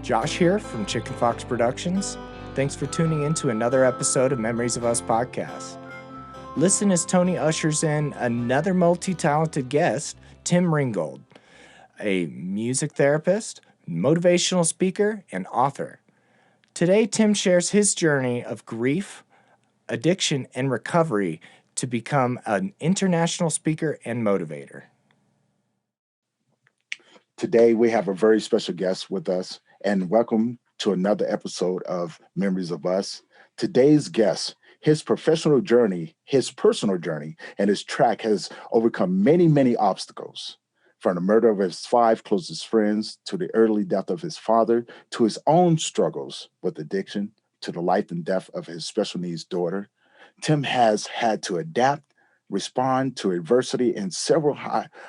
Josh here from Chicken Fox Productions. Thanks for tuning in to another episode of Memories of Us podcast. Listen as Tony ushers in another multi-talented guest, Tim Ringgold, a music therapist, motivational speaker, and author. Today, Tim shares his journey of grief, addiction, and recovery to become an international speaker and motivator. Today, we have a very special guest with us, and welcome to another episode of Memories of Us. Today's guest, his professional journey, his personal journey, and his track has overcome many, many obstacles. From the murder of his 5 closest friends, to the early death of his father, to his own struggles with addiction, to the life and death of his special needs daughter, Tim has had to adapt, respond to adversity in several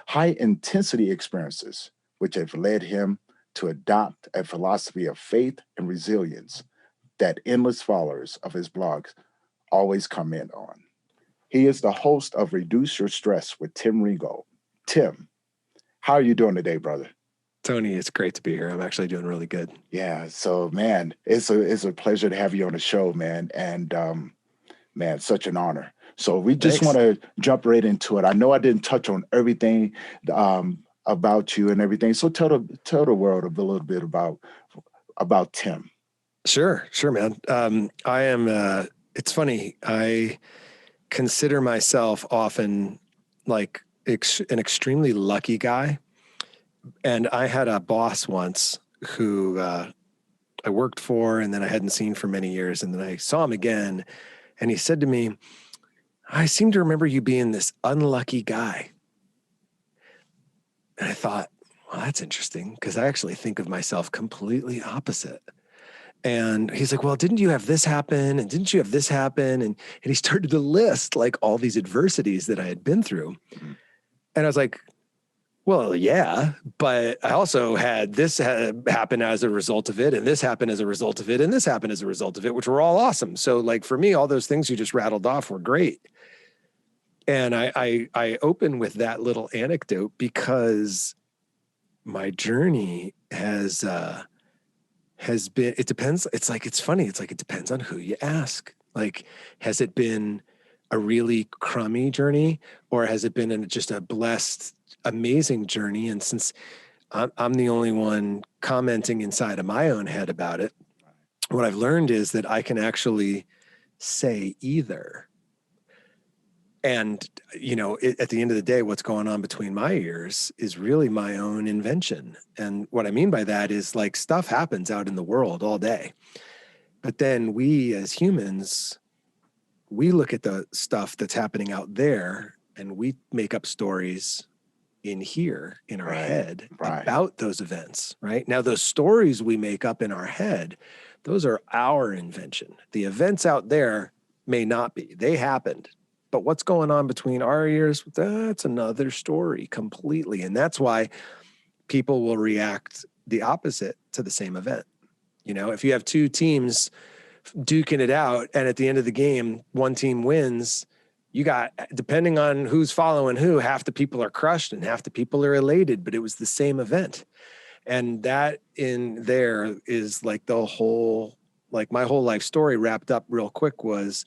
high-intensity experiences, which have led him to adopt a philosophy of faith and resilience that endless followers of his blogs always comment on. He is the host of Reduce Your Stress with Tim Ringgold. Tim, how are you doing today, brother? Tony, it's great to be here. I'm actually doing really good. Yeah, so man, it's a pleasure to have you on the show, man. And man, such an honor. So we just want to jump right into it. I know I didn't touch on everything about you and everything. So tell the world a little bit about Tim. Sure, man. I am, it's funny. I consider myself often like an extremely lucky guy. And I had a boss once who I worked for, and then I hadn't seen for many years. And then I saw him again, and he said to me, "I seem to remember you being this unlucky guy." And I thought, well, that's interesting, because I actually think of myself completely opposite. And he's like, "Well, didn't you have this happen? And didn't you have this happen?" And he started to list like all these adversities that I had been through. And I was like, well, yeah, but I also had this happen as a result of it, and this happened as a result of it, and this happened as a result of it, which were all awesome. So like for me, all those things you just rattled off were great. And I open with that little anecdote because my journey has been, it depends. It's funny. It's like, it depends on who you ask. Like, has it been a really crummy journey, or has it been just a blessed, amazing journey? And since I'm the only one commenting inside of my own head about it, what I've learned is that I can actually say either. And, you know, at the end of the day, what's going on between my ears is really my own invention. And what I mean by that is like stuff happens out in the world all day. But then we as humans, we look at the stuff that's happening out there and we make up stories in here, in our head about those events, right? Now, those stories we make up in our head, those are our invention. The events out there may not be. They happened. But what's going on between our ears, that's another story completely. And that's why people will react the opposite to the same event. You know, if you have 2 teams duking it out and at the end of the game, one team wins, you got, depending on who's following who, half the people are crushed and half the people are elated, but it was the same event. And that in there is like the whole, like my whole life story wrapped up real quick was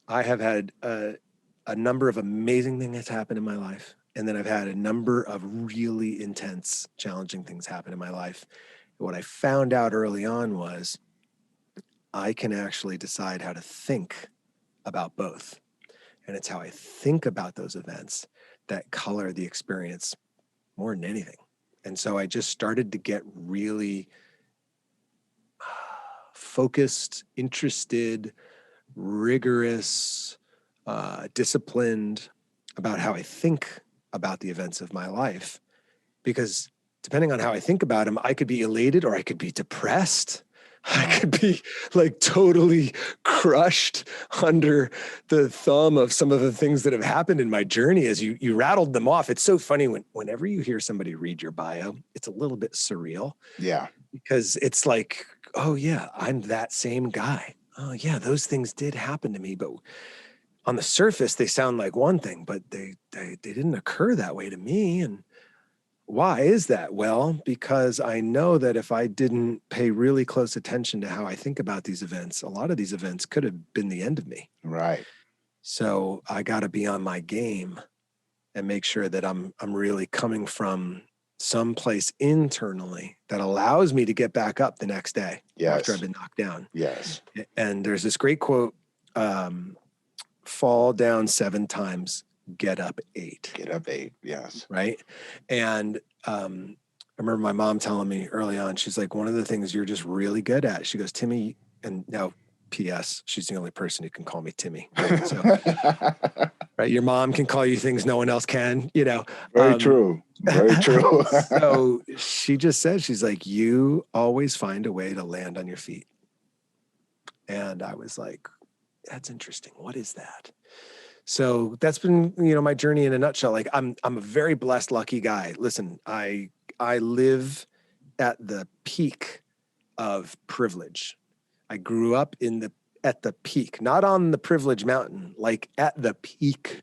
I have had a number of amazing things that's happened in my life. And then I've had a number of really intense, challenging things happen in my life. What I found out early on was I can actually decide how to think about both. And it's how I think about those events that color the experience more than anything. And so I just started to get really focused, interested, rigorous, disciplined about how I think about the events of my life. Because depending on how I think about them, I could be elated or I could be depressed. I could be like totally crushed under the thumb of some of the things that have happened in my journey as you rattled them off. It's so funny whenever you hear somebody read your bio, it's a little bit surreal. Yeah. Because it's like, oh yeah, I'm that same guy. Oh yeah, those things did happen to me, but on the surface they sound like one thing, but they didn't occur that way to me. And why is that? Well, because I know that if I didn't pay really close attention to how I think about these events, a lot of these events could have been the end of me. Right. So I got to be on my game and make sure that I'm really coming from some place internally that allows me to get back up the next day after I've been knocked down. Yes. And there's this great quote, fall down 7 times, get up 8. Get up 8. Yes. Right. And I remember my mom telling me early on, she's like, one of the things you're just really good at, she goes, Timmy, and now P.S., she's the only person who can call me Timmy. Right? So, right. Your mom can call you things no one else can, you know. Very true. Very true. So she just said, she's like, you always find a way to land on your feet. And I was like, that's interesting. What is that? So that's been, my journey in a nutshell. Like I'm a very blessed, lucky guy. Listen, I live at the peak of privilege. I grew up at the peak, not on the privilege mountain, like at the peak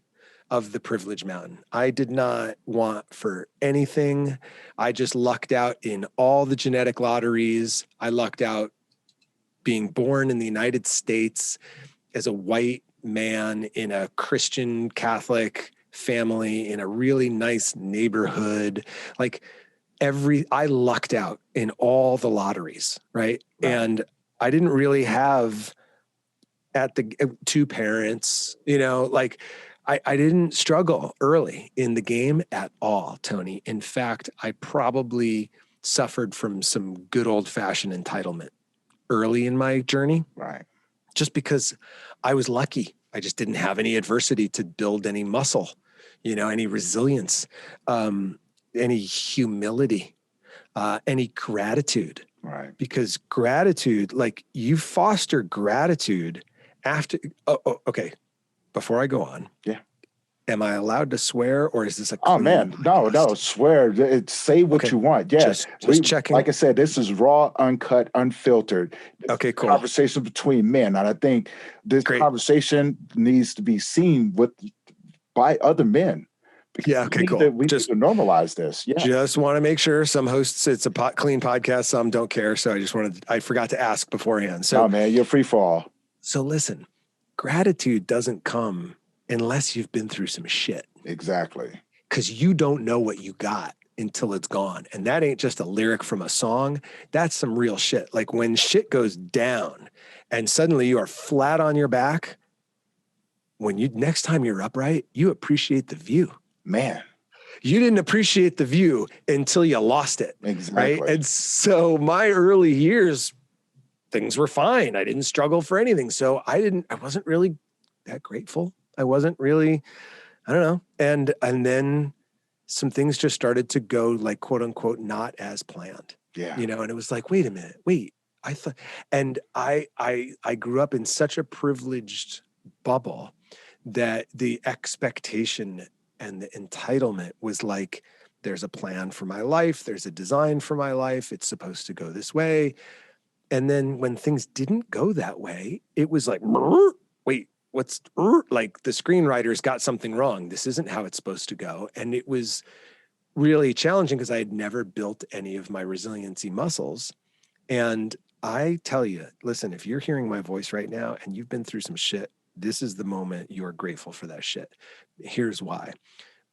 of the privilege mountain. I did not want for anything. I just lucked out in all the genetic lotteries. I lucked out being born in the United States as a white man in a Christian Catholic family in a really nice neighborhood. Like I lucked out in all the lotteries. Right. And I didn't really have at the 2 parents, like I didn't struggle early in the game at all, Tony. In fact, I probably suffered from some good old fashioned entitlement early in my journey. Right. Just because I was lucky. I just didn't have any adversity to build any muscle, any resilience, any humility, any gratitude. Right. Because gratitude, like you foster gratitude after, okay. Before I go on. Yeah. Am I allowed to swear or is this a Oh man, podcast? no, swear. Say what you want. Yeah. Just checking. Like I said, this is raw, uncut, unfiltered. Okay, cool. Conversation between men. And I think this conversation needs to be seen by other men. Yeah. Okay, cool. We need to normalize this. Yeah. Just want to make sure some hosts, it's a clean podcast. Some don't care. So I forgot to ask beforehand. So, no, man, you're free for all. So listen, gratitude doesn't come unless you've been through some shit. Exactly. Because you don't know what you got until it's gone. And that ain't just a lyric from a song. That's some real shit. Like when shit goes down and suddenly you are flat on your back, next time you're upright, you appreciate the view. Man. You didn't appreciate the view until you lost it. Exactly. Right? And so my early years, things were fine. I didn't struggle for anything. So I wasn't really that grateful. I wasn't really, I don't know. And then some things just started to go like, quote unquote, not as planned. Yeah. And it was like, wait a minute, I thought, and I grew up in such a privileged bubble that the expectation and the entitlement was like, there's a plan for my life. There's a design for my life. It's supposed to go this way. And then when things didn't go that way, it was like, wait, like the screenwriters got something wrong. This isn't how it's supposed to go. And it was really challenging because I had never built any of my resiliency muscles. And I tell you, listen, if you're hearing my voice right now and you've been through some shit, this is the moment you're grateful for that shit. Here's why.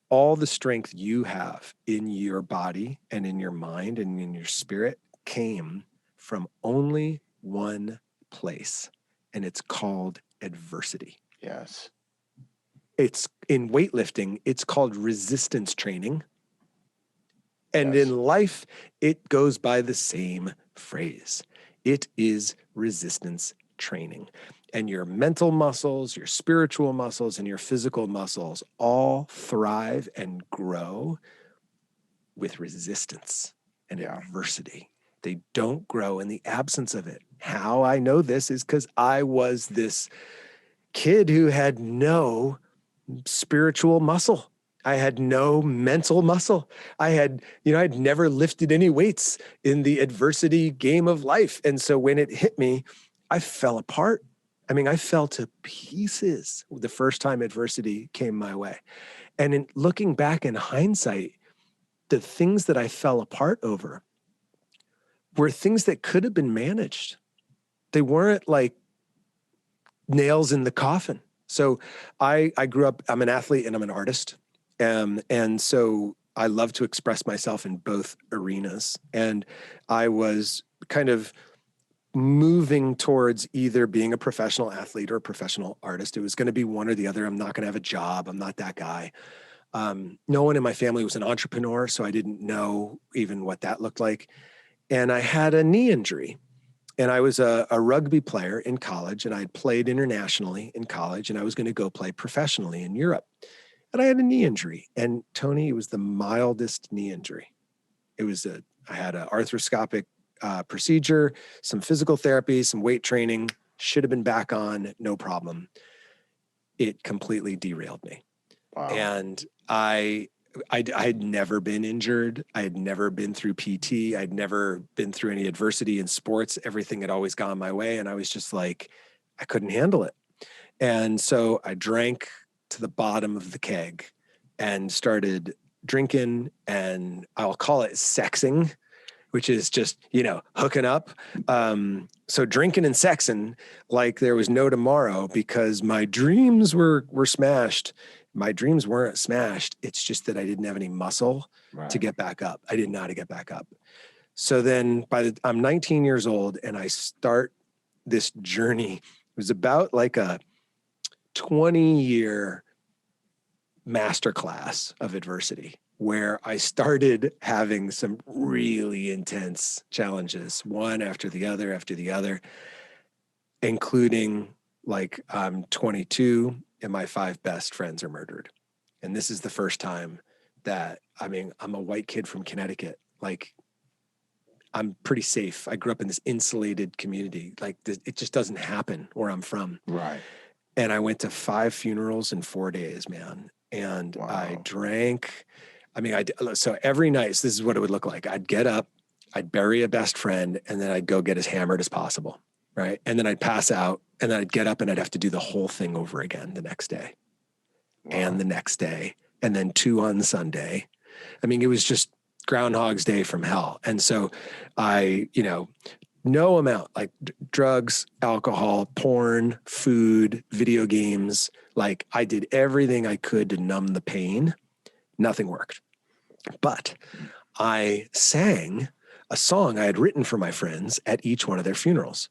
All the strength you have in your body and in your mind and in your spirit came from only one place, and it's called adversity. Yes. It's in weightlifting, it's called resistance training. And Yes. in life, it goes by the same phrase. It is resistance training. And your mental muscles, your spiritual muscles, and your physical muscles all thrive and grow with resistance and adversity. They don't grow in the absence of it. How I know this is because I was this kid who had no spiritual muscle. I had no mental muscle. I'd never lifted any weights in the adversity game of life. And so when it hit me, I fell apart. I mean, I fell to pieces the first time adversity came my way. And in looking back in hindsight, the things that I fell apart over were things that could have been managed. They weren't like nails in the coffin. So I grew up, I'm an athlete and I'm an artist. And so I love to express myself in both arenas. And I was kind of moving towards either being a professional athlete or a professional artist. It was going to be one or the other. I'm not going to have a job. I'm not that guy. No one in my family was an entrepreneur, so I didn't know even what that looked like. And I had a knee injury. And I was a rugby player in college, and I had played internationally in college, and I was going to go play professionally in Europe. And I had a knee injury. And Tony, it was the mildest knee injury. I had an arthroscopic procedure, some physical therapy, some weight training, should have been back on, no problem. It completely derailed me. Wow. And I had never been injured. I had never been through PT. I'd never been through any adversity in sports. Everything had always gone my way. And I was just like, I couldn't handle it. And so I drank to the bottom of the keg and started drinking, and I'll call it sexing, which is just, hooking up. So drinking and sexing like there was no tomorrow, because my dreams were smashed. My dreams weren't smashed. It's just that I didn't have any muscle to get back up. I didn't know how to get back up. So then I'm 19 years old and I start this journey. It was about like a 20-year masterclass of adversity, where I started having some really intense challenges, one after the other, including like I'm 22 and my 5 best friends are murdered. And this is the first time that, I'm a white kid from Connecticut. Like, I'm pretty safe. I grew up in this insulated community. Like, it just doesn't happen where I'm from. Right. And I went to 5 funerals in 4 days, man. And wow. I drank. So every night, so this is what it would look like. I'd get up, I'd bury a best friend, and then I'd go get as hammered as possible. Right. And then I'd pass out, and then I'd get up and I'd have to do the whole thing over again the next day. Wow. And the next day, and then 2 on Sunday. It was just Groundhog's Day from hell. And so I, no amount, like drugs, alcohol, porn, food, video games, like I did everything I could to numb the pain. Nothing worked. But I sang a song I had written for my friends at each one of their funerals.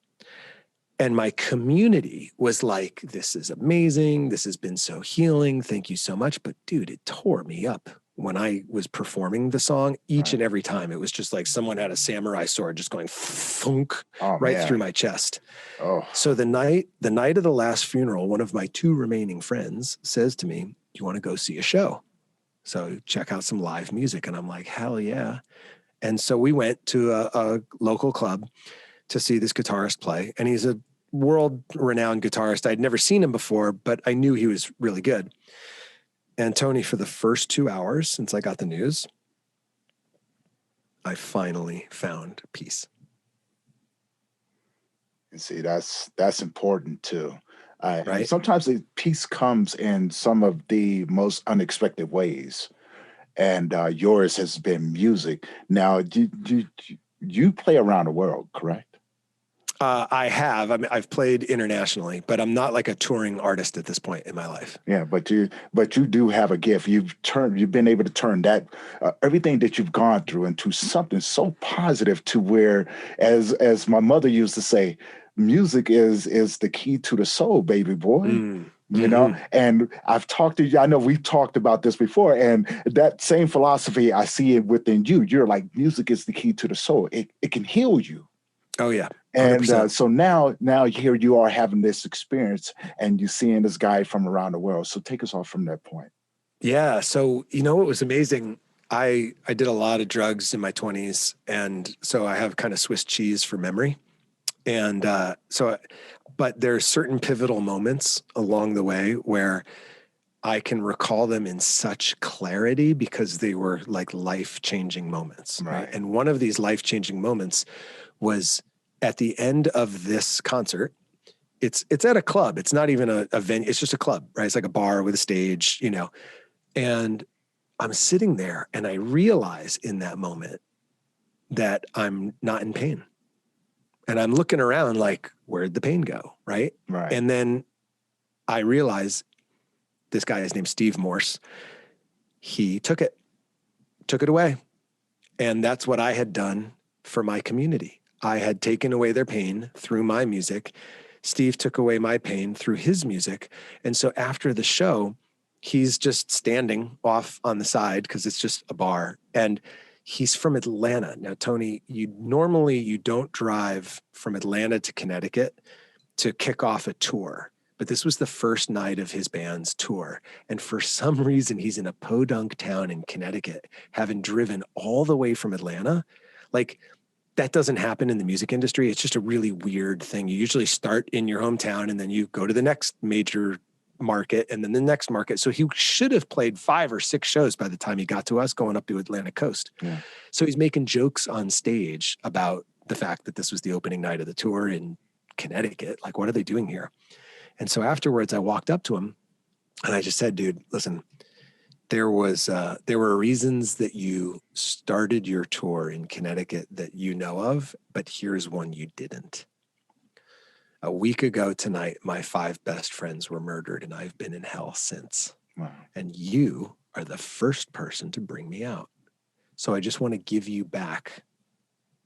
And my community was like, this is amazing. This has been so healing. Thank you so much. But dude, it tore me up when I was performing the song each and every time. It was just like someone had a samurai sword just going thunk through my chest. Oh. So the night of the last funeral, one of my 2 remaining friends says to me, do you want to go see a show? So check out some live music. And I'm like, hell yeah. And so we went to a local club to see this guitarist play. And he's a world-renowned guitarist. I'd never seen him before, but I knew he was really good. And Tony, for the first 2 hours since I got the news, I finally found peace. And see, that's important too. Right. Sometimes the peace comes in some of the most unexpected ways. And yours has been music. Now, you play around the world, correct? I have. I've played internationally, but I'm not like a touring artist at this point in my life. Yeah, but you do have a gift. You've been able to turn that everything that you've gone through into something so positive, to where, as my mother used to say, music is the key to the soul, baby boy. You know, and I've talked to you. I know we've talked about this before, and that same philosophy, I see it within you. You're like, music is the key to the soul. It can heal you. Oh yeah. 100%. And so now here you are having this experience, and you're seeing this guy from around the world. So take us off from that point. Yeah. So, it was amazing. I did a lot of drugs in my 20s. And so I have kind of Swiss cheese for memory. And but there are certain pivotal moments along the way where I can recall them in such clarity, because they were like life-changing moments. Right. And one of these life-changing moments was at the end of this concert. It's at a club. It's not even a venue. It's just a club, right? It's like a bar with a stage, and I'm sitting there and I realize in that moment that I'm not in pain. And I'm looking around like, where'd the pain go? Right. Right. And then I realize this guy is named Steve Morse. He took it away. And that's what I had done for my community. I had taken away their pain through my music. Steve took away my pain through his music. And so after the show, he's just standing off on the side because it's just a bar. And he's from Atlanta. Now, Tony, you don't drive from Atlanta to Connecticut to kick off a tour. But this was the first night of his band's tour. And for some reason, he's in a podunk town in Connecticut, having driven all the way from Atlanta. Like, that doesn't happen in the music industry. It's just a really weird thing. You usually start in your hometown and then you go to the next major market and then the next market. So he should have played 5 or 6 shows by the time he got to us going up to Atlantic Coast. Yeah. So he's making jokes on stage about the fact that this was the opening night of the tour in Connecticut. Like, what are they doing here? And so afterwards I walked up to him and I just said, dude, listen, there were reasons that you started your tour in Connecticut that you know of, but here's one you didn't. A week ago tonight, my 5 best friends were murdered and I've been in hell since. Wow. And you are the first person to bring me out. So I just want to give you back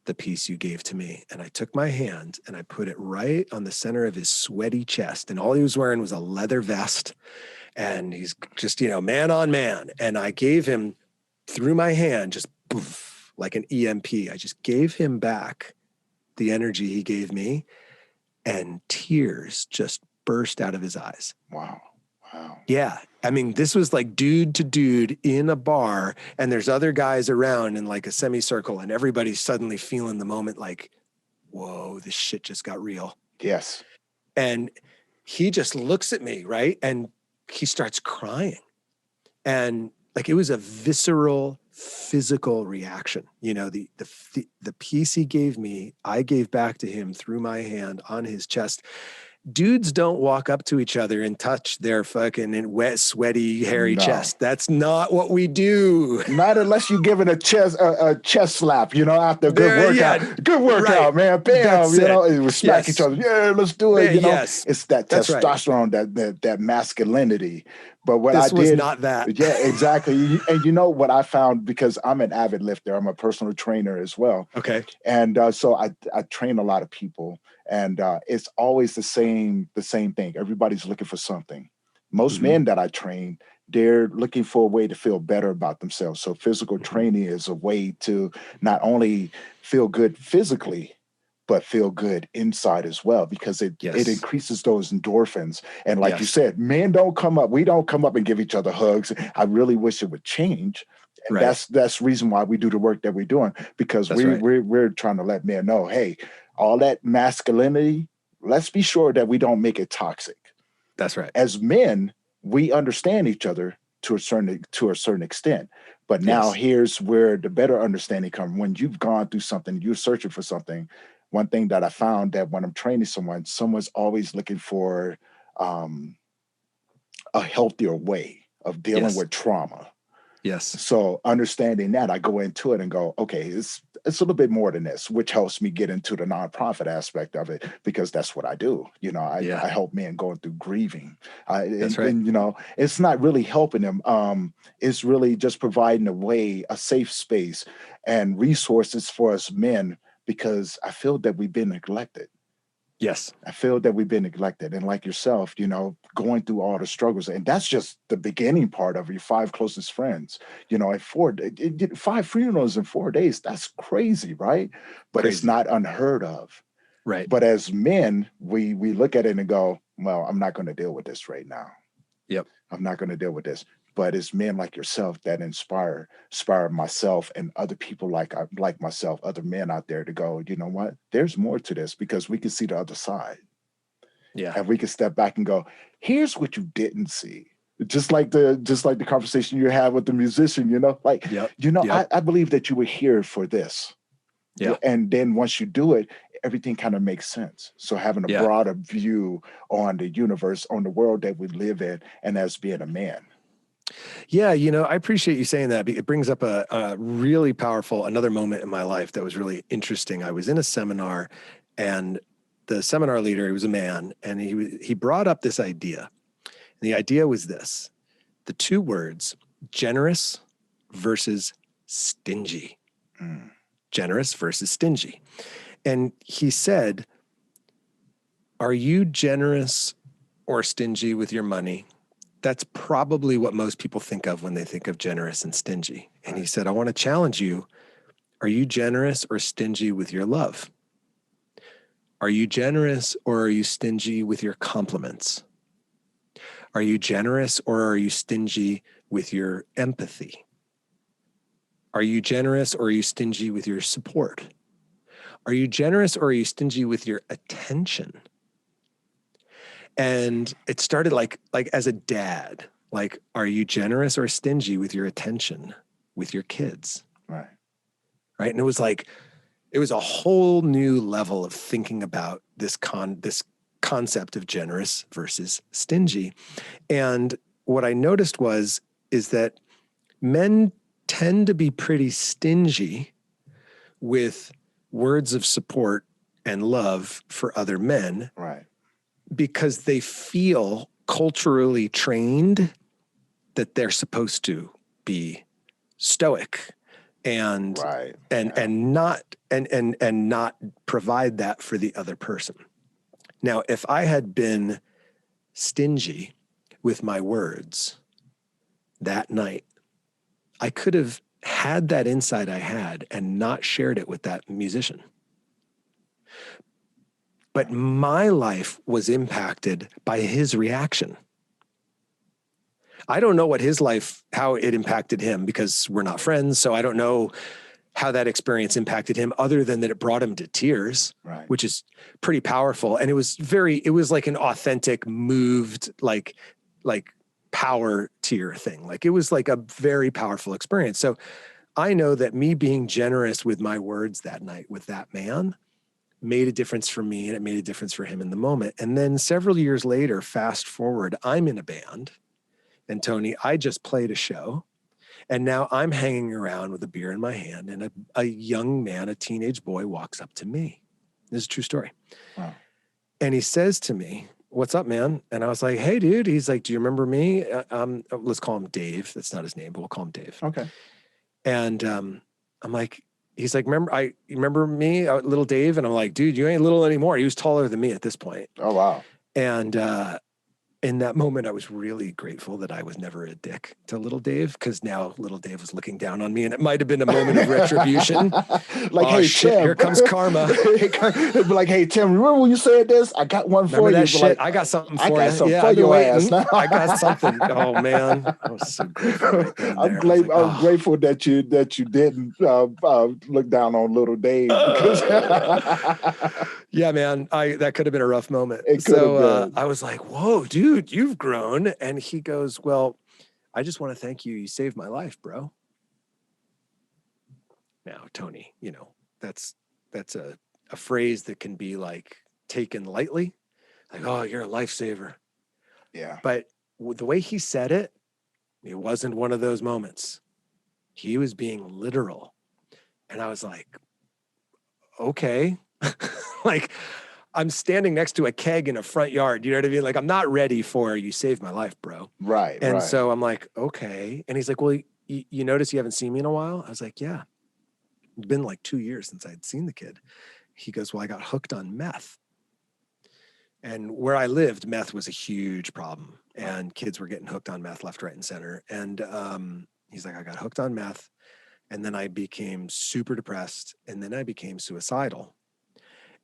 the piece you gave to me. And I took my hand and I put it right on the center of his sweaty chest. And all he was wearing was a leather vest. And he's just, man on man. And I gave him through my hand, just poof, like an EMP. I just gave him back the energy he gave me. And tears just burst out of his eyes. Wow. Wow. Yeah. I mean, this was like dude to dude in a bar and there's other guys around in like a semicircle and everybody's suddenly feeling the moment like, whoa, this shit just got real. Yes. And he just looks at me, right? And he starts crying. And like, it was a visceral, physical reaction. The piece he gave me, I gave back to him through my hand on his chest. Dudes don't walk up to each other and touch their fucking wet, sweaty, hairy chest. That's not what we do. Not unless you're giving a chest slap, after a good workout. Yeah, good workout, right. Man. Bam, it was smack each other. Yeah, let's do it. Yes. It's that testosterone, right. that masculinity. But what this I did was not that. Yeah, exactly. And what I found, because I'm an avid lifter, I'm a personal trainer as well. Okay. And so I train a lot of people. And it's always the same thing. Everybody's looking for something. Most men that I train, they're looking for a way to feel better about themselves. So physical training is a way to not only feel good physically, but feel good inside as well, because it increases those endorphins. And like you said, men don't come up. We don't come up and give each other hugs. I really wish it would change. And that's the reason why we do the work that we're doing, because we're trying to let men know, hey, all that masculinity, let's be sure that we don't make it toxic. That's right. As men, we understand each other to a certain extent. But now here's where the better understanding comes. When you've gone through something, you're searching for something. One thing that I found, that when I'm training someone's always looking for a healthier way of dealing with trauma. Yes. So understanding that, I go into it and go, okay, it's a little bit more than this, which helps me get into the nonprofit aspect of it, because that's what I do. I help men going through grieving. That's right. And, it's not really helping them. It's really just providing a safe space and resources for us men, because I feel that we've been neglected. Yes. I feel that we've been neglected. And like yourself, going through all the struggles. And that's just the beginning part of your 5 closest friends. At 5 funerals in 4 days, that's crazy, right? But It's not unheard of. Right. But as men, we look at it and go, well, I'm not going to deal with this right now. Yep. I'm not going to deal with this. But it's men like yourself that inspire myself and other people like myself, other men out there, to go, you know what? There's more to this, because we can see the other side. Yeah. And we can step back and go, here's what you didn't see. Just like the conversation you had with the musician, I believe that you were here for this. Yeah. And then once you do it, everything kind of makes sense. So having a broader view on the universe, on the world that we live in, and as being a man. Yeah, I appreciate you saying that. It brings up a really powerful, another moment in my life that was really interesting. I was in a seminar, and the seminar leader, he was a man, and he brought up this idea. And the idea was this: the two words, generous versus stingy. Mm. Generous versus stingy. And he said, are you generous or stingy with your money? That's probably what most people think of when they think of generous and stingy. And he said, I want to challenge you. Are you generous or stingy with your love? Are you generous or are you stingy with your compliments? Are you generous or are you stingy with your empathy? Are you generous or are you stingy with your support? Are you generous or are you stingy with your attention? And it started like as a dad, like, are you generous or stingy with your attention with your kids? Right. Right. And it was a whole new level of thinking about this concept of generous versus stingy. And what I noticed is that men tend to be pretty stingy with words of support and love for other men. Right. Because they feel culturally trained that they're supposed to be stoic and Right. and not provide that for the other person. Now, if I had been stingy with my words that night, I could have had that insight I had and not shared it with that musician. But my life was impacted by his reaction. I don't know what his life, how it impacted him, because we're not friends. So I don't know how that experience impacted him, other than that it brought him to tears, Right. which is pretty powerful. And it was like an authentic, moved, like power tier thing. Like, it was like a very powerful experience. So I know that me being generous with my words that night with that man made a difference for me, and it made a difference for him in the moment. And then several years later, fast forward, I'm in a band, and Tony, I just played a show, and now I'm hanging around with a beer in my hand, and a young man, a teenage boy, walks up to me. This is a true story. Wow. And he says to me, "What's up, man?" And I was like, "Hey, dude." He's like, "Do you remember me?" Let's call him Dave. That's not his name, but we'll call him Dave. Okay. And I'm like, he's like, you remember me, little Dave? And I'm like, dude, you ain't little anymore. He was taller than me at this point. Oh, wow. And in that moment, I was really grateful that I was never a dick to little Dave, because now little Dave was looking down on me, and it might have been a moment of retribution. Like, oh, hey, shit, Tim. Here comes karma. Like, hey, Tim, remember when you said this? I got one for Remember you. that shit? Like, I got something for I got you. something Yeah, for I've been your waiting. ass. I got something. Oh, man. I was so grateful right then and there. I'm grateful that you didn't look down on little Dave, because yeah, man, that could have been a rough moment. It could have been. I was like, whoa, dude, you've grown. And he goes, well, I just want to thank you. You saved my life, bro. Now, Tony, that's a phrase that can be like taken lightly. Like, oh, you're a lifesaver. Yeah. But the way he said it, it wasn't one of those moments. He was being literal. And I was like, okay. Like, I'm standing next to a keg in a front yard. You know what I mean? Like, I'm not ready for you saved my life, bro. Right. And right. so I'm like, okay. And he's like, well, you notice you haven't seen me in a while? I was like, yeah. It's been like 2 years since I'd seen the kid. He goes, well, I got hooked on meth. And where I lived, meth was a huge problem. And kids were getting hooked on meth left, right, and center. And he's like, I got hooked on meth. And then I became super depressed. And then I became suicidal.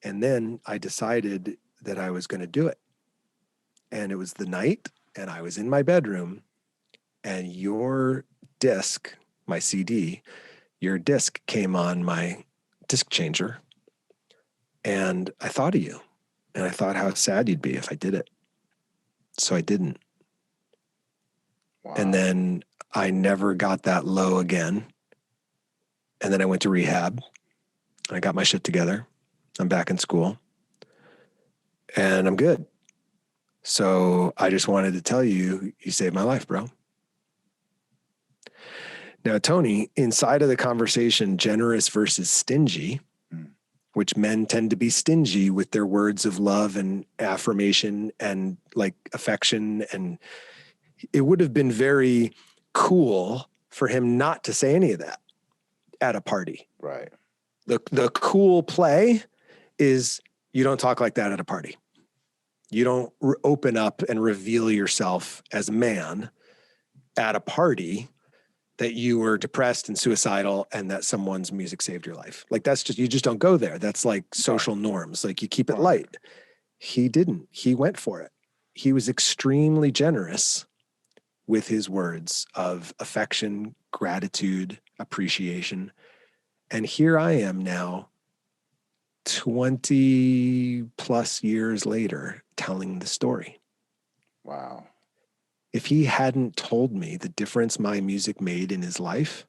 And then I decided that I was going to do it. And it was the night, and I was in my bedroom, and your disc, my CD, your disc came on my disc changer. And I thought of you. And I thought how sad you'd be if I did it. So I didn't. Wow. And then I never got that low again. And then I went to rehab. I got my shit together. I'm back in school. And I'm good. So I just wanted to tell you, you saved my life, bro. Now, Tony, inside of the conversation, generous versus stingy, which men tend to be stingy with their words of love and affirmation and like affection. And it would have been very cool for him not to say any of that at a party. Right. The cool play is you don't talk like that at a party. You don't open up and reveal yourself as a man at a party that you were depressed and suicidal and that someone's music saved your life. Like that's just, you just don't go there. That's like social norms. Like you keep it light. He didn't. He went for it. He was extremely generous with his words of affection, gratitude, appreciation. And here I am now, 20 plus years later, telling the story. Wow. If he hadn't told me the difference my music made in his life,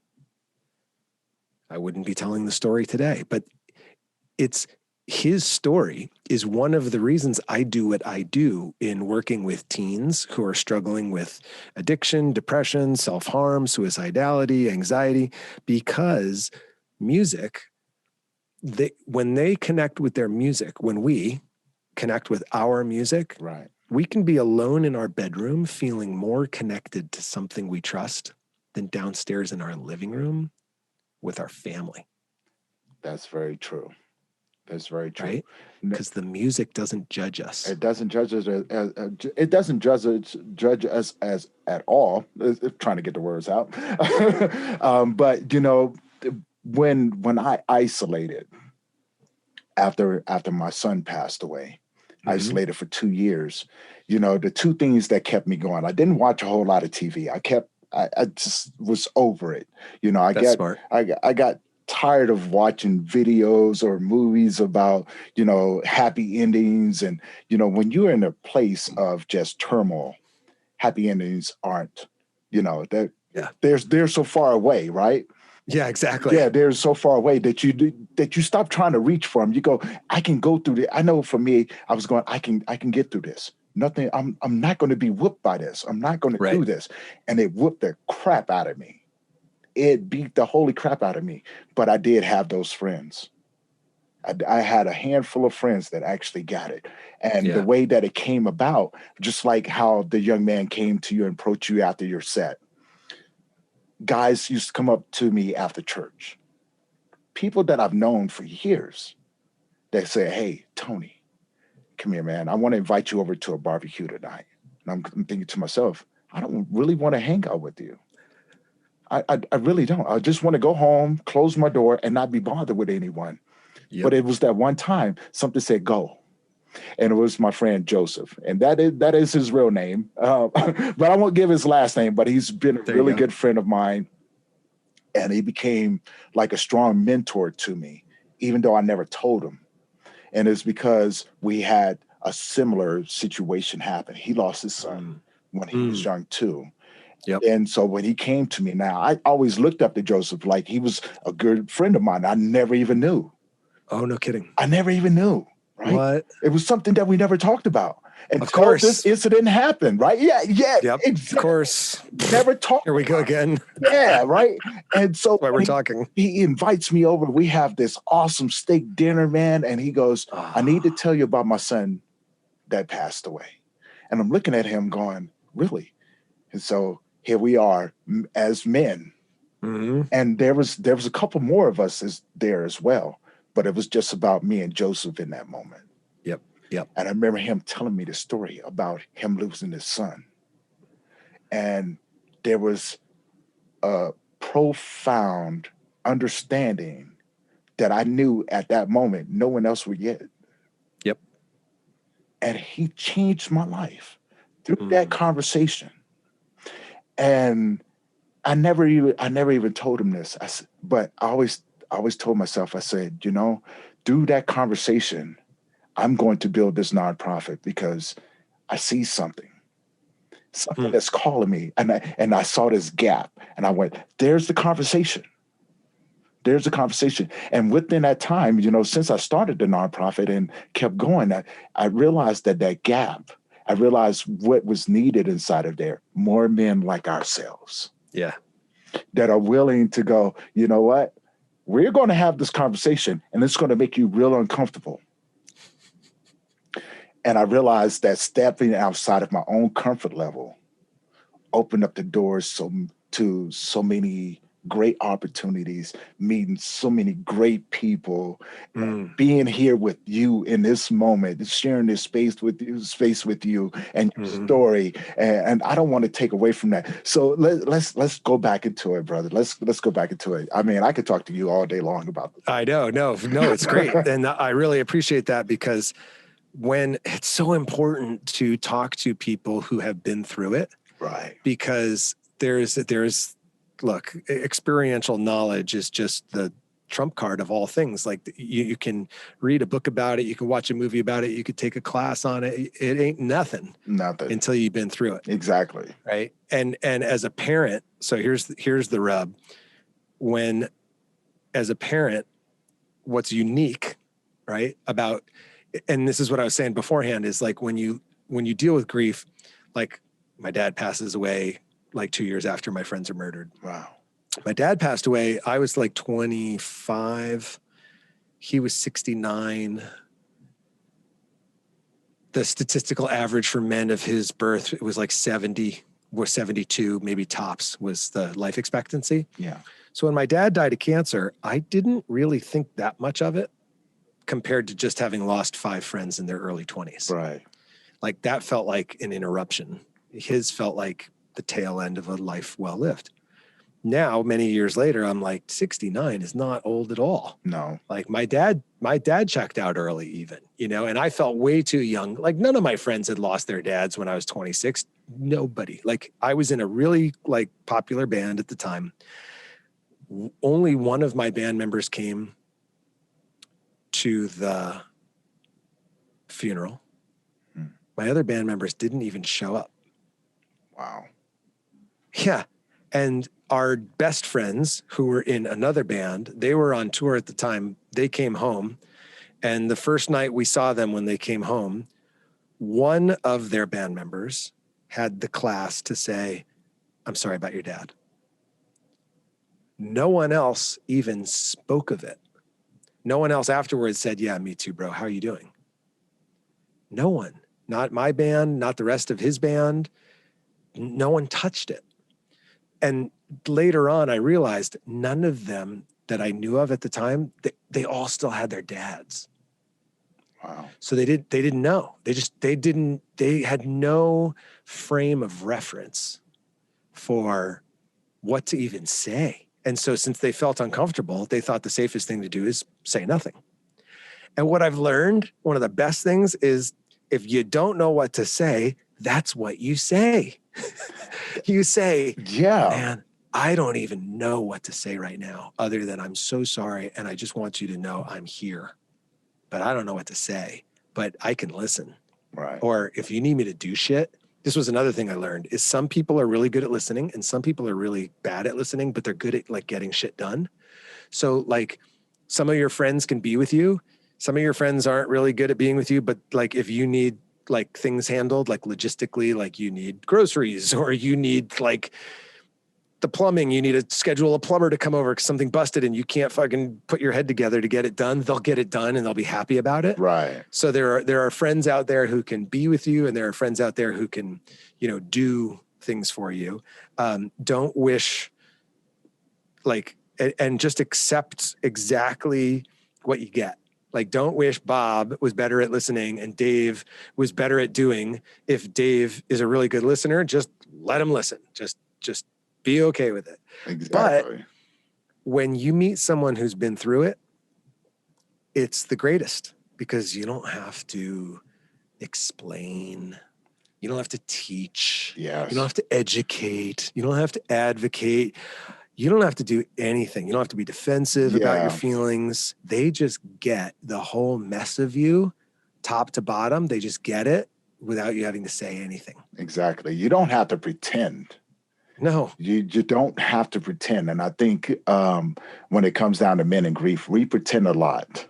I wouldn't be telling the story today. But it's his story is one of the reasons I do what I do in working with teens who are struggling with addiction, depression, self-harm, suicidality, anxiety, because music, when they connect with their music, when we connect with our music, right, we can be alone in our bedroom feeling more connected to something we trust than downstairs in our living room with our family. That's very true. That's very true. Right? Because the music doesn't judge us. It doesn't judge us. It doesn't judge us as at all. Trying to get the words out, but you know, when I isolated after my son passed away, isolated for 2 years. You know, the two things that kept me going. I didn't watch a whole lot of TV. I just was over it. You know, I got tired of watching videos or movies about, you know, happy endings. And, you know, when you're in a place of just turmoil, happy endings aren't, you know, they're so far away, right? Yeah, exactly. Yeah, they're so far away that you stop trying to reach for them. You go, I can go through it. I know for me, I was going, I can get through this. Nothing. I'm not going to be whooped by this. I'm not going to do this. And it whooped the crap out of me. It beat the holy crap out of me. But I did have those friends. I had a handful of friends that actually got it. And the way that it came about, just like how the young man came to you and approached you after your set. Guys used to come up to me after church. People that I've known for years. They say, hey, Tony, come here, man. I want to invite you over to a barbecue tonight. And I'm thinking to myself, I don't really want to hang out with you. I really don't. I just want to go home, close my door, and not be bothered with anyone. Yep. But it was that one time something said, go. And it was my friend Joseph. And that is his real name. But I won't give his last name, but he's been a really good friend of mine. And he became like a strong mentor to me, even though I never told him. And it's because we had a similar situation happen. He lost his son when he was young too. Yep. And so when he came to me now, I always looked up to Joseph like he was a good friend of mine. I never even knew. Oh, no kidding. I never even knew. Right? What? It was something that we never talked about. And of course, this incident happened, right? Yeah. Yep, exactly. Of course. Never talked. Here we go again. Yeah, right. And so that's why we're talking. He invites me over. We have this awesome steak dinner, man. And he goes, I need to tell you about my son that passed away. And I'm looking at him going, really? And so here we are as men. Mm-hmm. And there was a couple more of us there as well. But it was just about me and Joseph in that moment. Yep. And I remember him telling me the story about him losing his son. And there was a profound understanding that I knew at that moment no one else would get. Yep. And he changed my life through that conversation. And I never even told him this. But I always told myself, I said, you know, through that conversation, I'm going to build this nonprofit because I see something that's calling me. And I saw this gap and I went, there's the conversation. There's the conversation. And within that time, you know, since I started the nonprofit and kept going, I realized that gap, I realized what was needed inside of there, more men like ourselves. Yeah. that are willing to go, you know what? We're going to have this conversation and it's going to make you real uncomfortable. And I realized that stepping outside of my own comfort level opened up the doors to so many great opportunities, meeting so many great people, being here with you in this moment, sharing this space with you and your story. And I don't want to take away from that. So let's go back into it, brother. Let's go back into it. I mean, I could talk to you all day long about this. I know. No, it's great. And I really appreciate that, because when it's so important to talk to people who have been through it, right? Because look, experiential knowledge is just the trump card of all things. Like you can read a book about it, you can watch a movie about it, you could take a class on it. It ain't nothing until you've been through it. Exactly. Right. And as a parent, so here's the rub. When, as a parent, what's unique, right, about, and this is what I was saying beforehand, is like when you deal with grief, like my dad passes away like 2 years after my friends are murdered. Wow. My dad passed away. I was like 25. He was 69. The statistical average for men of his birth, it was like 70 or 72, maybe tops, was the life expectancy. Yeah. So when my dad died of cancer, I didn't really think that much of it compared to just having lost 5 friends in their early 20s. Right. Like that felt like an interruption. His felt like the tail end of a life well lived. Now, many years later, I'm like, 69 is not old at all. No. Like my dad checked out early even, and I felt way too young. Like none of my friends had lost their dads when I was 26. Nobody. Like I was in a really like popular band at the time. Only one of my band members came to the funeral. My other band members didn't even show up. Wow. Yeah. And our best friends who were in another band, they were on tour at the time. They came home. And the first night we saw them when they came home, one of their band members had the class to say, "I'm sorry about your dad." No one else even spoke of it. No one else afterwards said, "Yeah, me too, bro. How are you doing?" No one. Not my band, not the rest of his band. No one touched it. And later on, I realized none of them that I knew of at the time, they all still had their dads. Wow. So they didn't know. They had no frame of reference for what to even say. And so since they felt uncomfortable, they thought the safest thing to do is say nothing. And what I've learned, one of the best things is, if you don't know what to say, that's what you say. You say, yeah, "Man, I don't even know what to say right now other than I'm so sorry. And I just want you to know I'm here, but I don't know what to say, but I can listen." Right. Or if you need me to do shit, this was another thing I learned, is some people are really good at listening and some people are really bad at listening, but they're good at like getting shit done. So like some of your friends can be with you. Some of your friends aren't really good at being with you, but like if you need like things handled, like logistically, like you need groceries or you need like the plumbing, you need to schedule a plumber to come over because something busted and you can't fucking put your head together to get it done. They'll get it done and they'll be happy about it. Right. So there are friends out there who can be with you and there are friends out there who can, do things for you. Don't wish like, and just accept exactly what you get. Like, don't wish Bob was better at listening and Dave was better at doing. If Dave is a really good listener, just let him listen. Just be okay with it. Exactly. But when you meet someone who's been through it, it's the greatest because you don't have to explain. You don't have to teach. Yes. You don't have to educate. You don't have to advocate. You don't have to do anything. You don't have to be defensive about your feelings. They just get the whole mess of you, top to bottom. They just get it without you having to say anything. Exactly. You don't have to pretend. No. You don't have to pretend. And I think when it comes down to men and grief, we pretend a lot.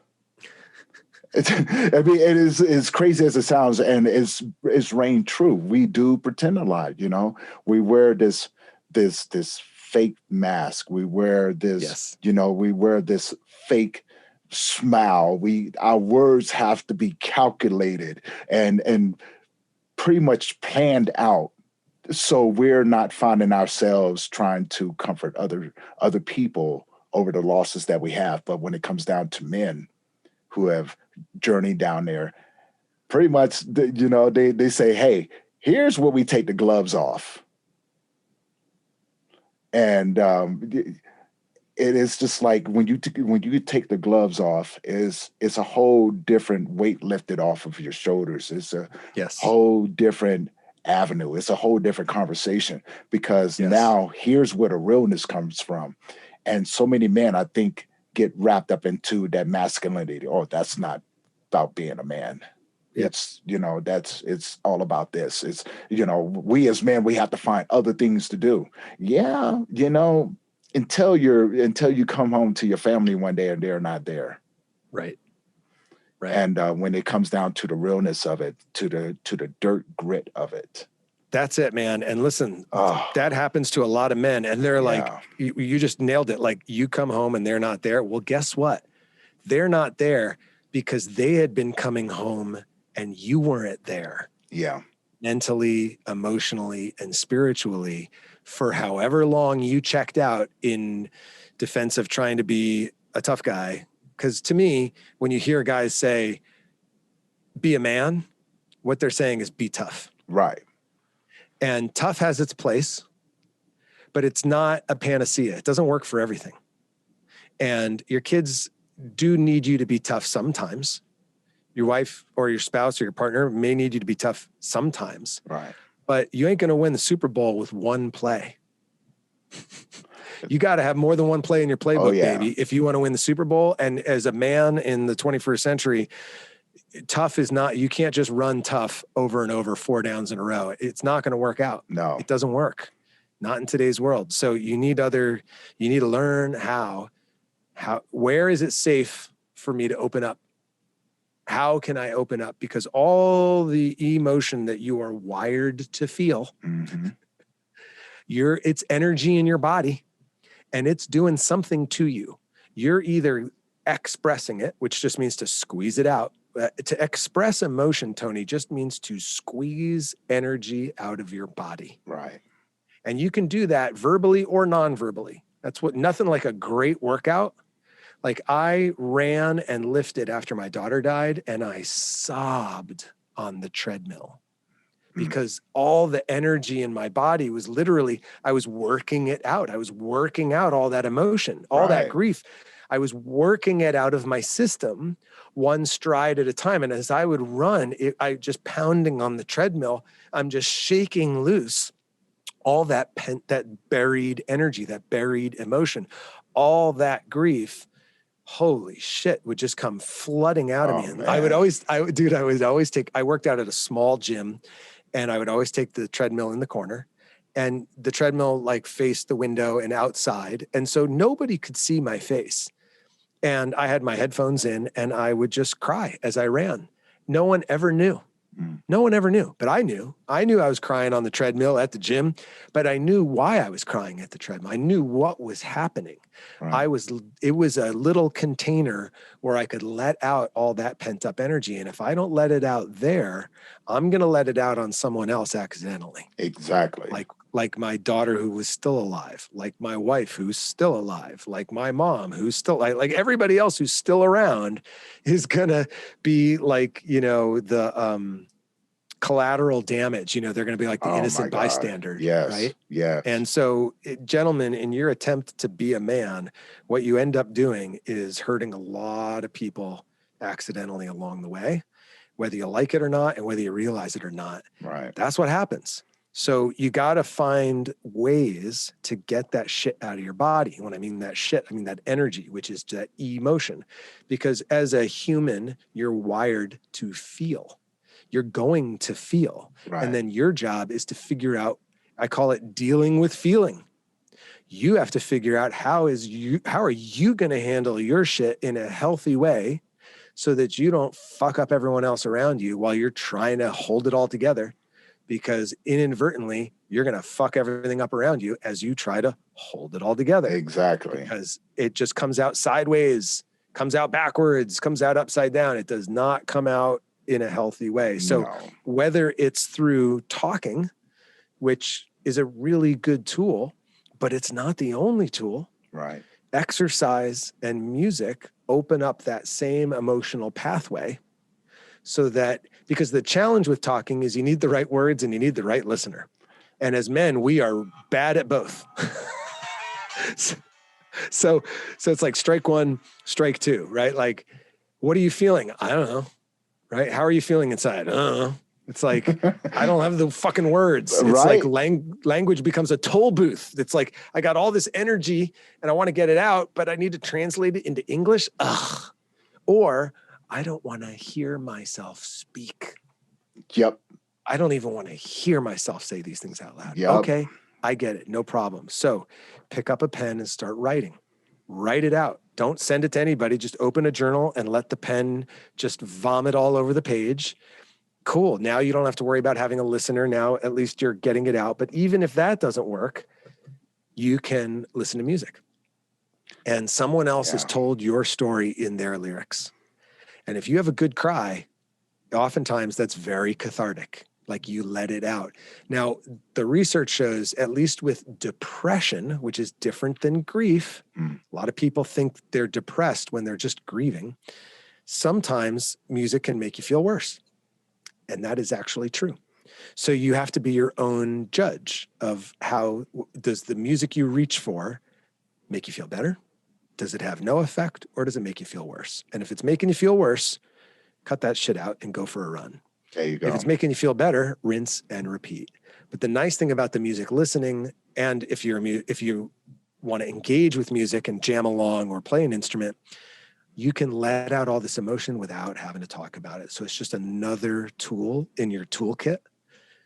It is as crazy as it sounds, and it's reigned true. We do pretend a lot, We wear this fake mask. We wear this, Yes. we wear this fake smile. Our words have to be calculated and pretty much planned out. So we're not finding ourselves trying to comfort other people over the losses that we have. But when it comes down to men who have journeyed down there, pretty much, they say, hey, here's where we take the gloves off. And it is just like when you take the gloves off, it's a whole different weight lifted off of your shoulders. It's a whole different avenue. It's a whole different conversation, because now here's where the realness comes from. And so many men, I think, get wrapped up into that masculinity. Oh, that's not about being a man. Yep. It's all about this. It's, we as men, we have to find other things to do. Yeah. Until you come home to your family one day and they're not there. Right. And when it comes down to the realness of it, to the dirt grit of it. That's it, man. And listen, that happens to a lot of men. And they're like, you just nailed it. Like, you come home and they're not there. Well, guess what? They're not there because they had been coming home and you weren't there. Yeah. Mentally, emotionally, and spiritually, for however long you checked out in defense of trying to be a tough guy. Because to me, when you hear guys say, be a man, what they're saying is be tough. Right. And tough has its place, but it's not a panacea. It doesn't work for everything. And your kids do need you to be tough sometimes. Your wife or your spouse or your partner may need you to be tough sometimes. Right. But you ain't going to win the Super Bowl with one play. You got to have more than one play in your playbook, baby, if you want to win the Super Bowl. And as a man in the 21st century, tough is not, you can't just run tough over and over 4 downs in a row. It's not going to work out. No, it doesn't work. Not in today's world. So you need to learn where is it safe for me to open up? How can I open up? Because all the emotion that you are wired to feel, it's energy in your body and it's doing something to you. You're either expressing it, which just means to squeeze it out. To express emotion, Tony, just means to squeeze energy out of your body. Right. And you can do that verbally or non-verbally. That's nothing like a great workout. Like, I ran and lifted after my daughter died and I sobbed on the treadmill because all the energy in my body was literally, I was working it out. I was working out all that emotion, all that grief. I was working it out of my system, one stride at a time. And as I would run, I just pounding on the treadmill, I'm just shaking loose all that buried energy, that buried emotion, all that grief. Holy shit, would just come flooding out of me. And I worked out at a small gym and I would always take the treadmill in the corner, and the treadmill like faced the window and outside. And so nobody could see my face. And I had my headphones in and I would just cry as I ran. No one ever knew. No one ever knew, but I knew. I knew I was crying on the treadmill at the gym, but I knew why I was crying at the treadmill. I knew what was happening. Right. It was a little container where I could let out all that pent up energy. And if I don't let it out there, I'm going to let it out on someone else accidentally. Exactly. Like my daughter who was still alive, like my wife who's still alive, like my mom who's still like everybody else who's still around is going to be like, the collateral damage, they're going to be like the innocent bystander. Yes. Right. Yeah. And so, gentlemen, in your attempt to be a man, what you end up doing is hurting a lot of people accidentally along the way, whether you like it or not, and whether you realize it or not. Right. That's what happens. So you got to find ways to get that shit out of your body. When I mean that shit, I mean that energy, which is that emotion. Because as a human, you're wired to feel. You're going to feel. Right. And then your job is to figure out, I call it dealing with feeling. You have to figure out how are you going to handle your shit in a healthy way so that you don't fuck up everyone else around you while you're trying to hold it all together. Because inadvertently, you're going to fuck everything up around you as you try to hold it all together. Exactly. Because it just comes out sideways, comes out backwards, comes out upside down. It does not come out in a healthy way. So whether it's through talking, which is a really good tool, but it's not the only tool. Right. Exercise and music open up that same emotional pathway so that, because the challenge with talking is you need the right words and you need the right listener. And as men, we are bad at both. So it's like strike one, strike two, right? Like, what are you feeling? I don't know, right? How are you feeling inside? I don't know. It's like, I don't have the fucking words. It's right. like language becomes a toll booth. It's like, I got all this energy and I want to get it out, but I need to translate it into English. Ugh. Or I don't want to hear myself speak. Yep. I don't even want to hear myself say these things out loud. Yep. Okay, I get it. No problem. So pick up a pen and start writing. Write it out. Don't send it to anybody. Just open a journal and let the pen just vomit all over the page. Cool. Now you don't have to worry about having a listener. Now at least you're getting it out. But even if that doesn't work, you can listen to music. And someone else has told your story in their lyrics. And if you have a good cry, oftentimes that's very cathartic. Like you let it out. Now, the research shows, at least with depression, which is different than grief, a lot of people think they're depressed when they're just grieving. Sometimes music can make you feel worse. And that is actually true. So you have to be your own judge of how does the music you reach for make you feel better? Does it have no effect, or does it make you feel worse? And if it's making you feel worse, cut that shit out and go for a run. There you go. If it's making you feel better, rinse and repeat. But the nice thing about the music listening, and if you want to engage with music and jam along or play an instrument, you can let out all this emotion without having to talk about it. So it's just another tool in your toolkit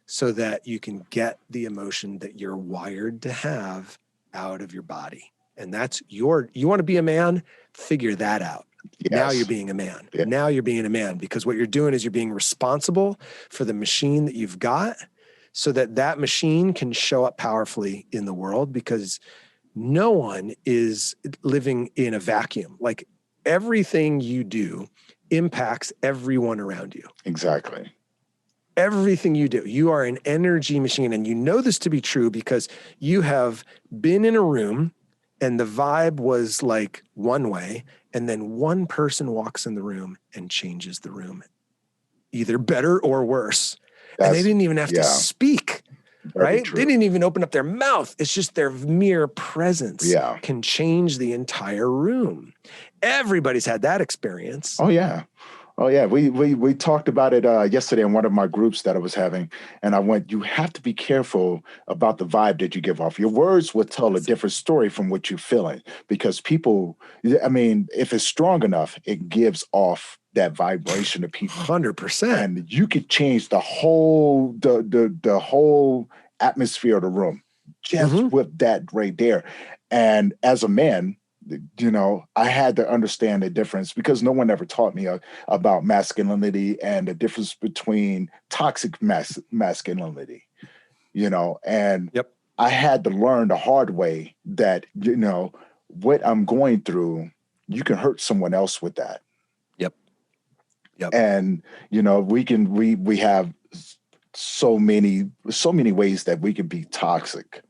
so that you can get the emotion that you're wired to have out of your body. And that's you want to be a man, figure that out. Yes. Now you're being a man. Yeah. Now you're being a man, because what you're doing is you're being responsible for the machine that you've got so that that machine can show up powerfully in the world, because no one is living in a vacuum. Like everything you do impacts everyone around you. Exactly. Everything you do, you are an energy machine. And you know this to be true because you have been in a room and the vibe was like one way, and then one person walks in the room and changes the room, either better or worse. And they didn't even have to speak, right? They didn't even open up their mouth. It's just their mere presence can change the entire room. Everybody's had that experience. Oh, yeah. Oh, yeah. We talked about it yesterday in one of my groups that I was having. And I went, you have to be careful about the vibe that you give off. Your words will tell a different story from what you're feeling, because people, I mean, if it's strong enough, it gives off that vibration to people. 100%. And you could change the whole atmosphere of the room just with that right there. And as a man, you know, I had to understand the difference, because no one ever taught me about masculinity and the difference between toxic masculinity, you know, and I had to learn the hard way that, you know, what I'm going through, you can hurt someone else with that. Yep. And, you know, we have so many ways that we can be toxic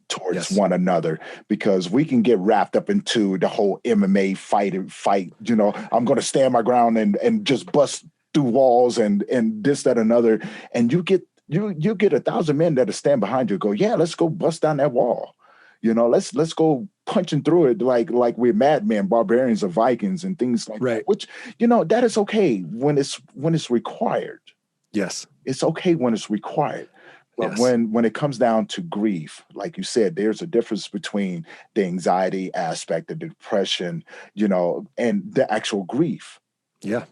towards one another, because we can get wrapped up into the whole MMA fight, you know, I'm going to stand my ground and just bust through walls and this, that, another. And you get 1,000 men that stand behind you and go, yeah, let's go bust down that wall. You know, let's go punching through it like we're madmen, barbarians, or Vikings and things like that, which, you know, that is okay when it's required. Yes. It's okay when it's required. But when it comes down to grief, like you said, there's a difference between the anxiety aspect, the depression, you know, and the actual grief. Yeah.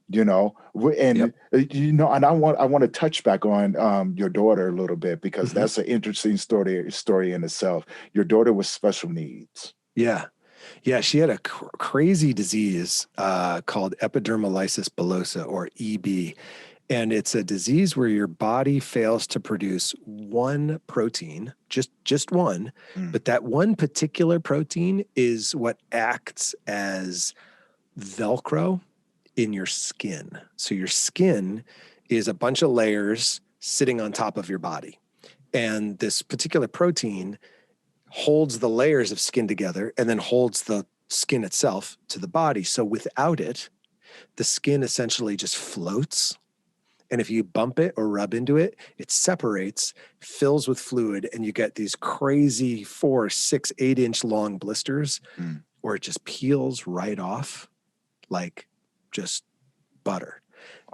You know, and you know, and I want to touch back on your daughter a little bit, because that's an interesting story in itself. Your daughter with special needs. Yeah. She had a crazy disease called epidermolysis bullosa, or EB. And it's a disease where your body fails to produce one protein, just one, but that one particular protein is what acts as Velcro in your skin. So your skin is a bunch of layers sitting on top of your body. And this particular protein holds the layers of skin together and then holds the skin itself to the body. So without it, the skin essentially just floats. And if you bump it or rub into it, it separates, fills with fluid, and you get these crazy 4, 6, 8-inch long blisters, or it just peels right off like just butter.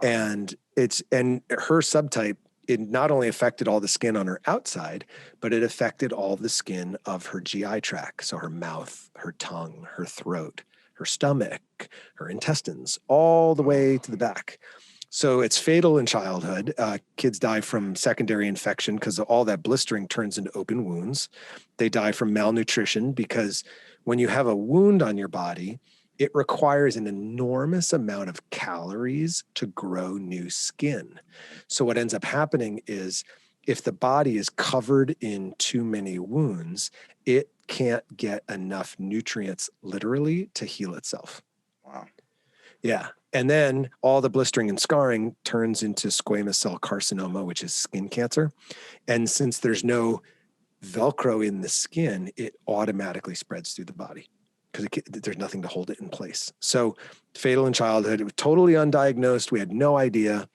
And her subtype, it not only affected all the skin on her outside, but it affected all the skin of her GI tract. So her mouth, her tongue, her throat, her stomach, her intestines, all the way to the back. So it's fatal in childhood. Kids die from secondary infection because all that blistering turns into open wounds. They die from malnutrition because when you have a wound on your body, it requires an enormous amount of calories to grow new skin. So what ends up happening is if the body is covered in too many wounds, it can't get enough nutrients literally to heal itself. Wow. Yeah. And then all the blistering and scarring turns into squamous cell carcinoma, which is skin cancer. And since there's no Velcro in the skin, it automatically spreads through the body because there's nothing to hold it in place. So fatal in childhood. It was totally undiagnosed. We had no idea.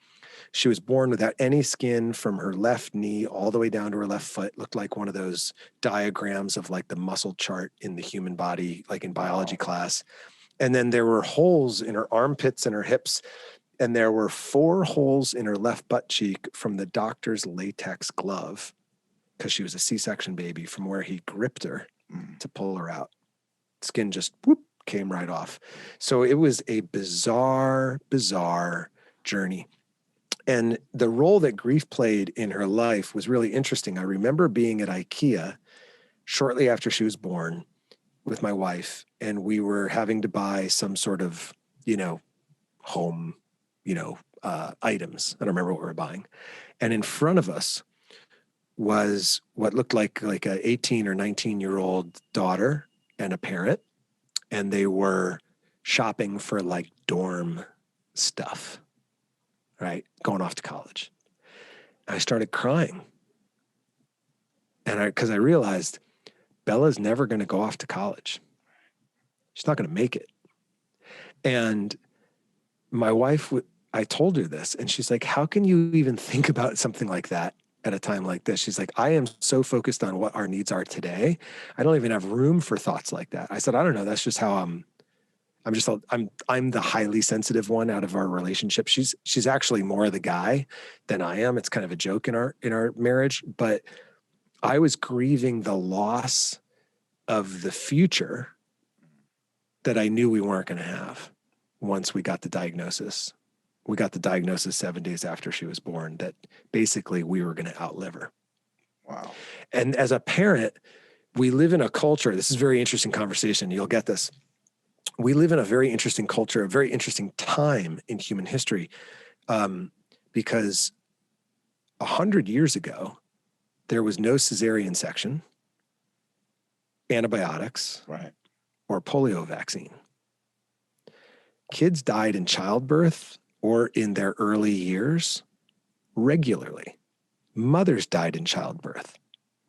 She was born without any skin from her left knee all the way down to her left foot. Looked like one of those diagrams of like the muscle chart in the human body, like in biology class. And then there were holes in her armpits and her hips. And there were 4 holes in her left butt cheek from the doctor's latex glove because she was a C-section baby from where he gripped her to pull her out. Skin just whoop, came right off. So it was a bizarre, bizarre journey. And the role that grief played in her life was really interesting. I remember being at IKEA shortly after she was born with my wife, and we were having to buy some sort of, home, items. I don't remember what we were buying. And in front of us was what looked like a 18 or 19-year-old daughter and a parent, and they were shopping for like dorm stuff, right? Going off to college. I started crying. And because I realized Bella's never going to go off to college. She's not going to make it. And my wife, I told her this, and she's like, how can you even think about something like that at a time like this? She's like, I am so focused on what our needs are today. I don't even have room for thoughts like that. I said, I don't know. That's just how I'm the highly sensitive one out of our relationship. She's actually more the guy than I am. It's kind of a joke in our marriage, but I was grieving the loss of the future that I knew we weren't going to have once we got the diagnosis. We got the diagnosis 7 days after she was born that basically we were going to outlive her. Wow. And as a parent, we live in a culture, this is a very interesting conversation. You'll get this. We live in a very interesting culture, a very interesting time in human history, because 100 years ago, there was no cesarean section, antibiotics, right, or polio vaccine. Kids died in childbirth or in their early years regularly. Mothers died in childbirth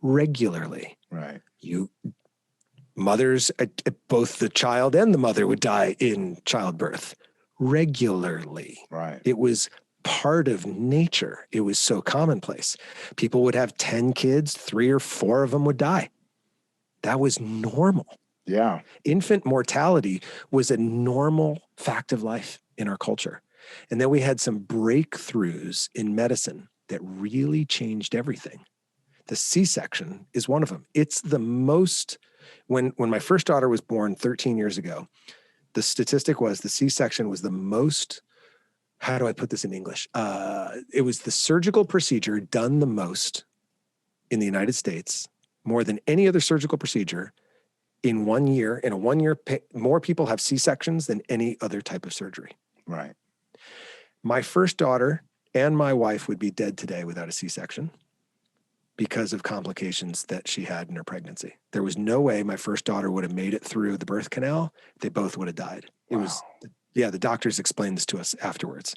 regularly. Right. Mothers, both the child and the mother would die in childbirth regularly. Right. It was part of nature. It was so commonplace. People would have 10 kids, 3 or 4 of them would die. That was normal. Yeah. Infant mortality was a normal fact of life in our culture. And then we had some breakthroughs in medicine that really changed everything. The C-section is one of them. It's the most, when my first daughter was born 13 years ago, the statistic was the C-section was the most, how do I put this in English? It was the surgical procedure done the most in the United States, more than any other surgical procedure in 1 year. In a 1 year, more people have C-sections than any other type of surgery. Right. My first daughter and my wife would be dead today without a C-section because of complications that she had in her pregnancy. There was no way my first daughter would have made it through the birth canal. They both would have died. It was, the doctors explained this to us afterwards.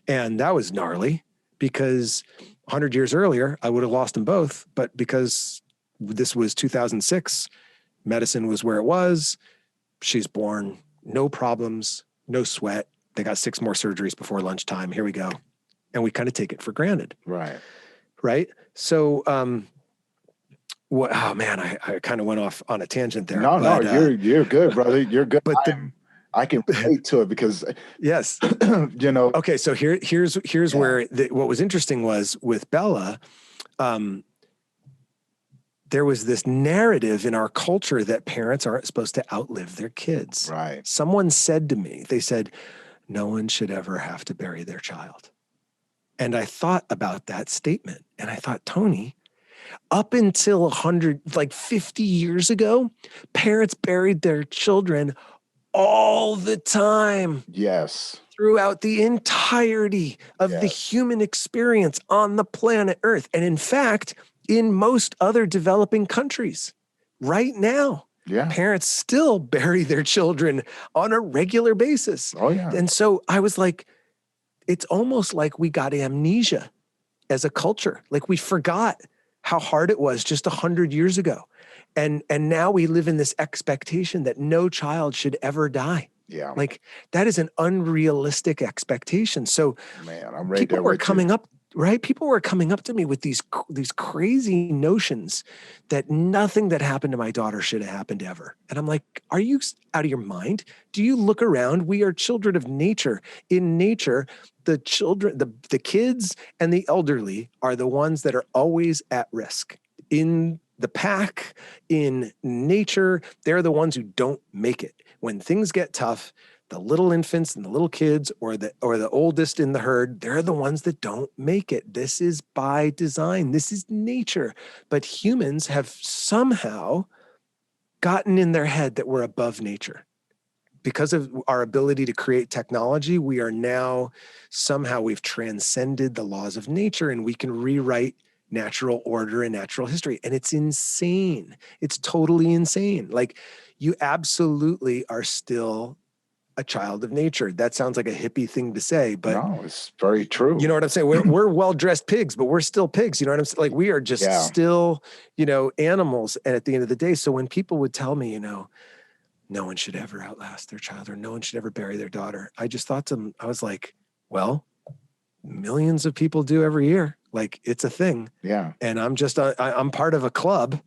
And that was gnarly because 100 years earlier, I would have lost them both. But because this was 2006, medicine was where it was. She's born, no problems, no sweat. They got 6 more surgeries before lunchtime. Here we go. And we kind of take it for granted. Right. So, oh man, I kind of went off on a tangent there. No, you're good, brother. You're good. But I can relate to it because yes, Okay, so here's where what was interesting was with Bella, there was this narrative in our culture that parents aren't supposed to outlive their kids. Right. Someone said to me, they said, no one should ever have to bury their child. And I thought about that statement and I thought, Tony, up until 50 years ago, parents buried their children all the time. Yes. Throughout the entirety of the human experience on the planet Earth. And in fact, in most other developing countries right now, parents still bury their children on a regular basis. Oh, yeah. And so I was like, it's almost like we got amnesia as a culture. Like we forgot how hard it was just 100 years ago. And now we live in this expectation that no child should ever die. Yeah. Like that is an unrealistic expectation. So man, I'm right people there were with coming you. up, right? People were coming up to me with these crazy notions that nothing that happened to my daughter should have happened ever. And I'm like, are you out of your mind? Do you look around? We are children of nature. In nature, the children, the kids and the elderly are the ones that are always at risk. In the pack, in nature, they're the ones who don't make it. When things get tough, the little infants and the little kids or the oldest in the herd, they're the ones that don't make it. This is by design. This is nature. But humans have somehow gotten in their head that we're above nature. Because of our ability to create technology, we are now somehow we've transcended the laws of nature and we can rewrite natural order and natural history. And it's insane. It's totally insane. Like you absolutely are still a child of nature. That sounds like a hippie thing to say, but no, it's very true. You know what I'm saying? We're well-dressed pigs, but we're still pigs. You know what I'm saying? Like we are just still, animals. And at the end of the day, so when people would tell me, no one should ever outlast their child or no one should ever bury their daughter, I just thought to them, I was like, well, millions of people do every year. Like it's a thing. Yeah. And I'm just, I'm part of a club.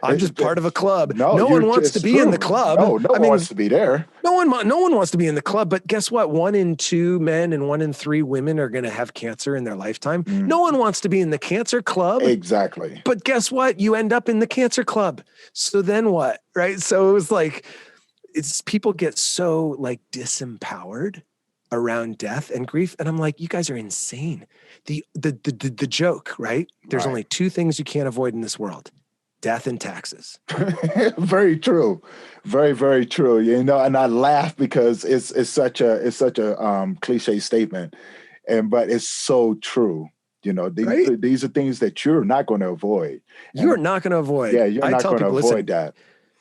I'm just part of a club. No one wants to be in the club. No one wants to be there. No one wants to be in the club. But guess what? 1 in 2 men and 1 in 3 women are going to have cancer in their lifetime. No one wants to be in the cancer club. Exactly. But guess what? You end up in the cancer club. So then what? Right? So it was like, people get so like disempowered around death and grief. And I'm like, you guys are insane. The joke, right? There's only 2 things you can't avoid in this world: death and taxes. Very true. Very, very true. And I laugh because it's such a cliche statement. But it's so true. These are things that you're not going to avoid. You are not going to avoid. Yeah, you're not going to avoid that.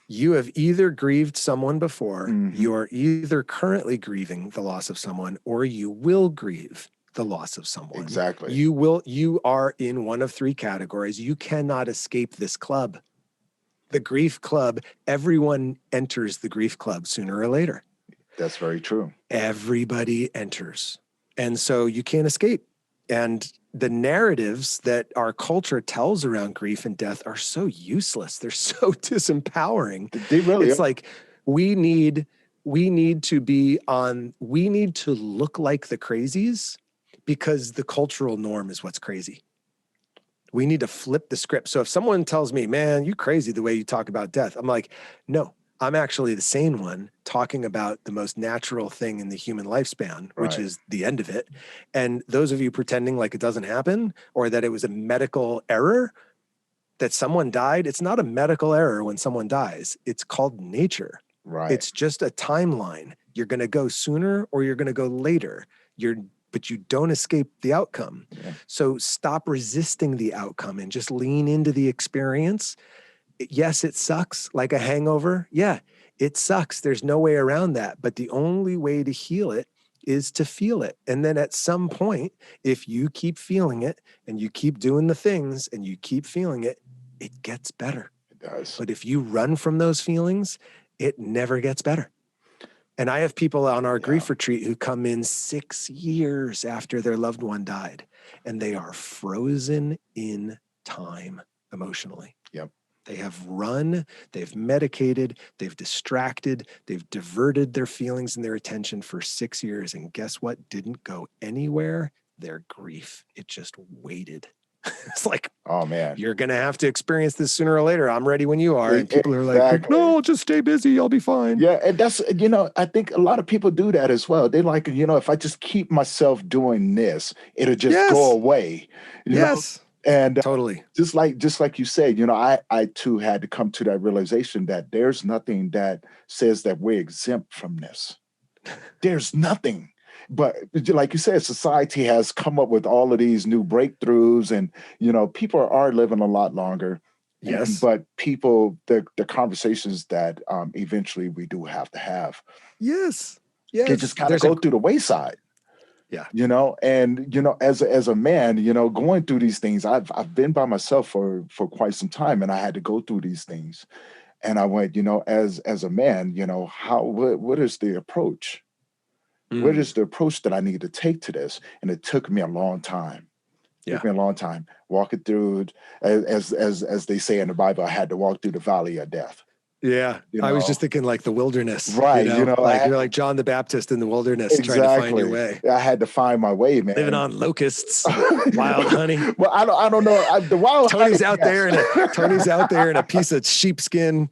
You have either grieved someone before, you are either currently grieving the loss of someone, or you will grieve the loss of someone. Exactly. You are in one of 3 categories. You cannot escape this club. The grief club, everyone enters the grief club sooner or later. That's very true. Everybody enters. And so you can't escape. And the narratives that our culture tells around grief and death are so useless. They're so disempowering. They really it's like we need to look like the crazies because the cultural norm is what's crazy. We need to flip the script. So if someone tells me, man, you crazy the way you talk about death, I'm like, no, I'm actually the sane one talking about the most natural thing in the human lifespan, which is the end of it. And those of you pretending like it doesn't happen or that it was a medical error, that someone died, it's not a medical error when someone dies. It's called nature. Right. It's just a timeline. You're going to go sooner or you're going to go later. but you don't escape the outcome. Yeah. So stop resisting the outcome and just lean into the experience. Yes, it sucks, like a hangover. Yeah, it sucks. There's no way around that. But the only way to heal it is to feel it. And then at some point, if you keep feeling it and you keep doing the things and you keep feeling it, it gets better. It does. But if you run from those feelings, it never gets better. And I have people on our grief retreat who come in 6 years after their loved one died, and they are frozen in time emotionally. Yep. They have run, they've medicated, they've distracted, they've diverted their feelings and their attention for 6 years. And guess what? Didn't go anywhere. Their grief. It just waited. It's like, oh man, you're going to have to experience this sooner or later. I'm ready when you are. And people are Exactly. like, no, I'll just stay busy. I'll be fine. Yeah. And that's, I think a lot of people do that as well. They like, if I just keep myself doing this, it'll just go away. You know? And totally. just like you said, I too had to come to that realization that there's nothing that says that we're exempt from this. There's nothing. But like you said, society has come up with all of these new breakthroughs, and people are living a lot longer. Yes. But people, the conversations that eventually we do have to have, yes, they just kind of go through the wayside. Yeah. And as a man, going through these things, I've been by myself for quite some time, and I had to go through these things. And I went, as a man, what is the approach? What is the approach that I need to take to this? And it took me a long time. It took me a long time walking through, as they say in the Bible, I had to walk through the valley of death. Yeah. I was just thinking like the wilderness. Right. You're like John the Baptist in the wilderness, trying to find your way. I had to find my way, man. Living on locusts, wild honey. Well, I don't know. The wild Tony's honey, Tony's out there in a piece of sheepskin.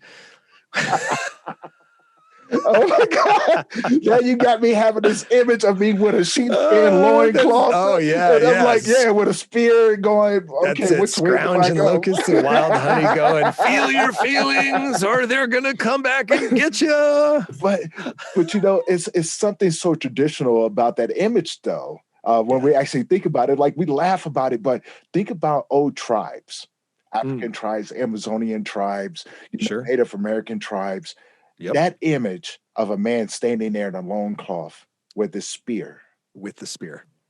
Oh my God. Yeah, you got me having this image of me with a sheepskin loincloth. Oh, yeah. And I'm like, with a spear going, okay, which way do I scrounging go? locusts and wild honey going, feel your feelings or they're going to come back and get you. But it's something so traditional about that image, though. When we actually think about it, like we laugh about it, but think about old tribes, African tribes, Amazonian tribes, Native American tribes. Yep. That image of a man standing there in a loincloth with his spear.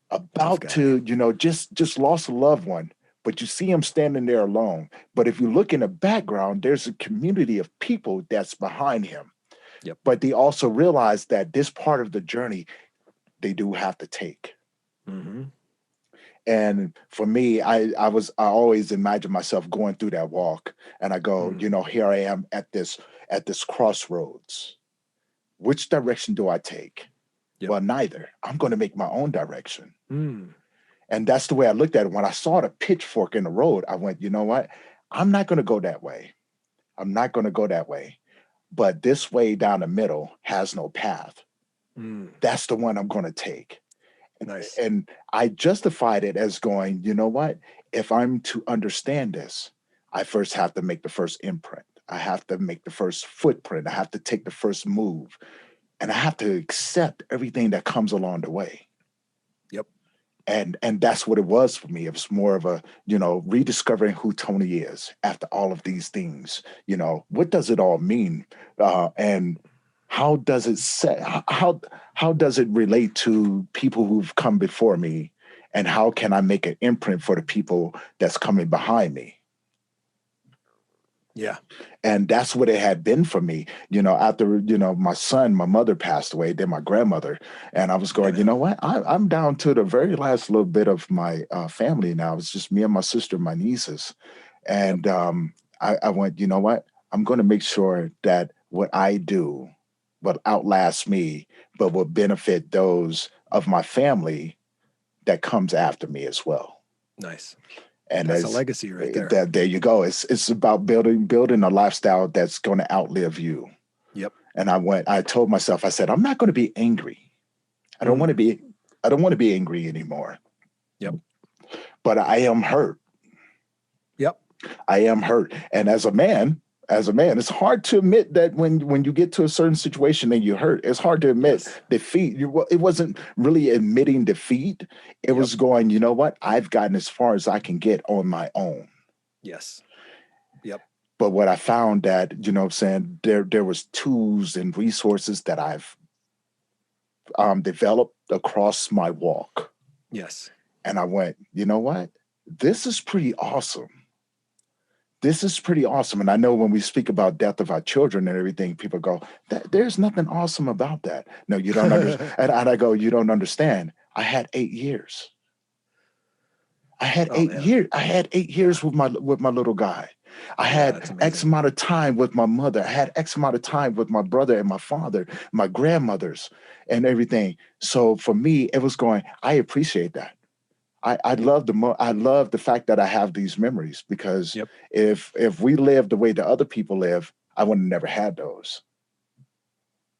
About to, just lost a loved one, but you see him standing there alone. But if you look in the background, there's a community of people that's behind him. Yep. But they also realize that this part of the journey, they do have to take. Mm-hmm. And for me, I always imagine myself going through that walk, and I go, here I am at this crossroads. Which direction do I take? Yep. Well, neither. I'm going to make my own direction. And that's the way I looked at it. When I saw the pitchfork in the road, I went, you know what? I'm not going to go that way. I'm not going to go that way. But this way down the middle has no path. That's the one I'm going to take. Nice. And I justified it as going, you know what? If I'm to understand this, I first have to make the first imprint. I have to make the first footprint. I have to take the first move. And I have to accept everything that comes along the way. Yep. And that's what it was for me. It was more of a, rediscovering who Tony is after all of these things. What does it all mean? And how does it how does it relate to people who've come before me? And how can I make an imprint for the people that's coming behind me? Yeah. And that's what it had been for me, after, my mother passed away, then my grandmother. And I was going, you know what? I'm down to the very last little bit of my family now. It's just me and my sister, my nieces. And I went, you know what? I'm going to make sure that what I do will outlast me, but will benefit those of my family that comes after me as well. Nice. And that's a legacy right there. There you go. It's about building a lifestyle that's going to outlive you. Yep. And I told myself, I said, I'm not going to be angry. I don't want to be angry anymore. Yep. But I am hurt. Yep. I am hurt. And as a man, As a man, it's hard to admit that when you get to a certain situation and you hurt, it's hard to admit Yes. defeat. It wasn't really admitting defeat. It Yep. was going, you know what? I've gotten as far as I can get on my own. Yes. Yep. But what I found that, you know what I'm saying, there was tools and resources that I've developed across my walk. Yes. And I went, you know what? This is pretty awesome. This is pretty awesome. And I know when we speak about death of our children and everything, people go, there's nothing awesome about that. No, you don't understand. And I go, you don't understand. I had 8 years. I had Oh, 8 man. years. I had 8 years with my little guy. I had that's X amazing. amount of time with my mother. I had X amount of time with my brother and my father, my grandmothers and everything. So for me, it was going, I appreciate that. I love the fact that I have these memories, because Yep. if we lived the way the other people live, I would have never had those.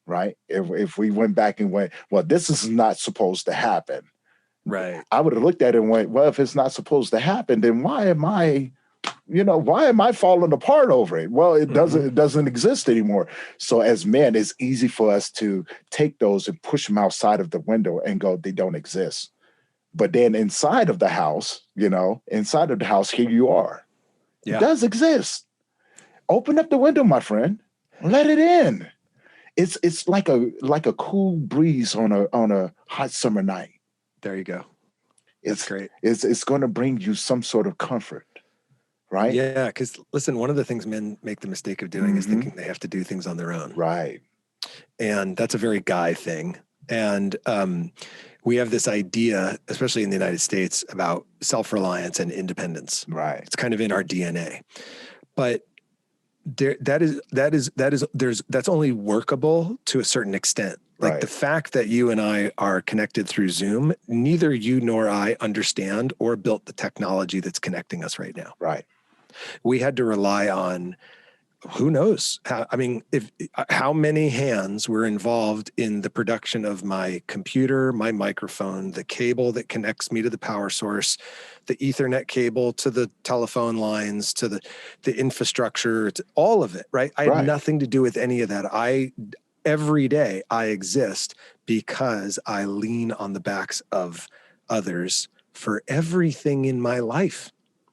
Right? If we went back and went, well, this is not supposed to happen. Right. I would have looked at it and went, well, if it's not supposed to happen, then why am I falling apart over it? Well, it doesn't exist anymore. So as men, it's easy for us to take those and push them outside of the window and go, they don't exist. But then inside of the house, here you are. Yeah. It does exist. Open up the window, my friend. Let it in. It's like a cool breeze on a hot summer night. There you go. That's great. It's going to bring you some sort of comfort, right? Yeah, because listen, one of the things men make the mistake of doing is thinking they have to do things on their own. Right. And that's a very guy thing. And we have this idea, especially in the United States, about self-reliance and independence. Right. It's kind of in our DNA. But that's only workable to a certain extent. Like the fact that you and I are connected through Zoom, neither you nor I understand or built the technology that's connecting us right now. Right. We had to rely on, who knows? How many hands were involved in the production of my computer, my microphone, the cable that connects me to the power source, the Ethernet cable to the telephone lines, to the infrastructure, to all of it, right? I had nothing to do with any of that. Every day I exist because I lean on the backs of others for everything in my life,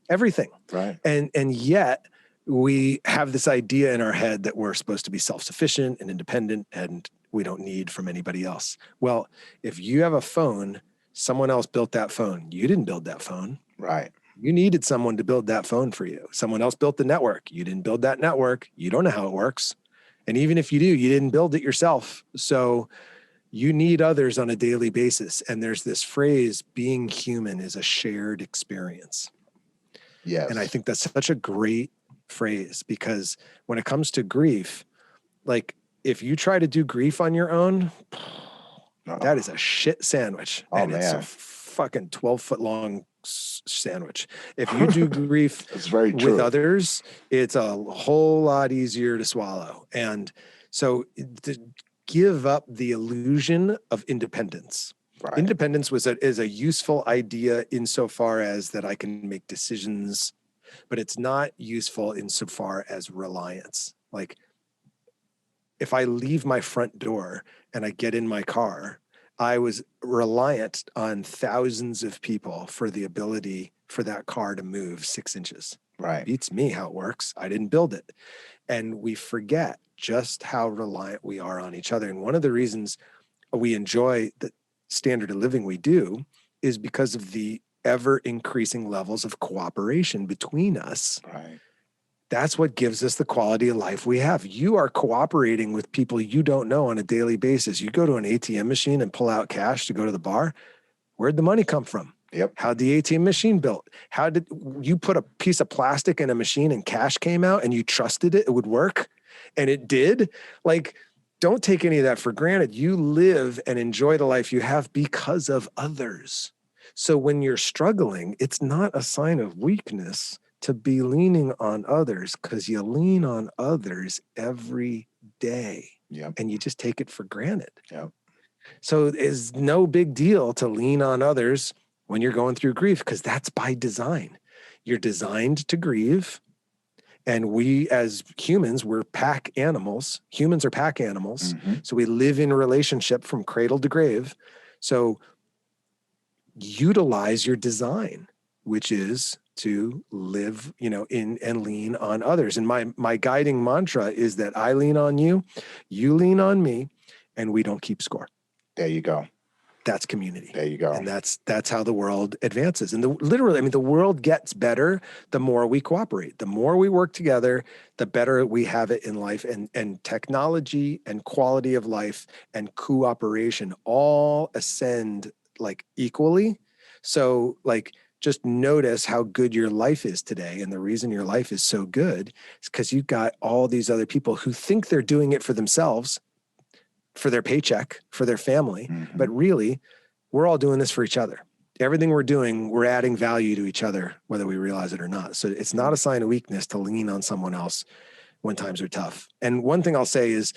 everything. Right. And yet we have this idea in our head that we're supposed to be self-sufficient and independent and we don't need from anybody else. Well, if you have a phone, someone else built that phone. You didn't build that phone. Right. You needed someone to build that phone for you. Someone else built the network. You didn't build that network. You don't know how it works. And even if you do, you didn't build it yourself. So you need others on a daily basis. And there's this phrase, being human is a shared experience. Yes. And I think that's such a great phrase, because when it comes to grief, like if you try to do grief on your own, that is a shit sandwich. And it's a fucking 12-foot long sandwich. If you do grief with others, it's a whole lot easier to swallow. And so to give up the illusion of independence. Right. Independence is a useful idea insofar as that I can make decisions, but it's not useful insofar as reliance. Like if I leave my front door and I get in my car, I was reliant on thousands of people for the ability for that car to move 6 inches. Right. Beats me how it works. I didn't build it. And we forget just how reliant we are on each other. And one of the reasons we enjoy the standard of living we do is because of the ever increasing levels of cooperation between us. Right. That's what gives us the quality of life we have. You are cooperating with people you don't know on a daily basis. You go to an ATM machine and pull out cash to go to the bar. Where'd the money come from? Yep. How'd the ATM machine built? How did you put a piece of plastic in a machine and cash came out and you trusted it would work? And it did? Like, don't take any of that for granted. You live and enjoy the life you have because of others. So when you're struggling, it's not a sign of weakness to be leaning on others, because you lean on others every day. Yep. And you just take it for granted. Yep. So it's no big deal to lean on others when you're going through grief, because that's by design. You're designed to grieve. And we as humans, we're pack animals. Humans are pack animals. Mm-hmm. So we live in a relationship from cradle to grave. So utilize your design, which is to live, in and lean on others. And my guiding mantra is that I lean on you, you lean on me, and we don't keep score. There you go. That's community. There you go. And that's how the world advances. And the world gets better the more we cooperate. The more we work together, the better we have it in life. And technology and quality of life and cooperation all ascend like equally. So like just notice how good your life is today. And the reason your life is so good is because you've got all these other people who think they're doing it for themselves, for their paycheck, for their family. Mm-hmm. But really, we're all doing this for each other. Everything we're doing, we're adding value to each other, whether we realize it or not. So it's not a sign of weakness to lean on someone else when times are tough. And one thing I'll say is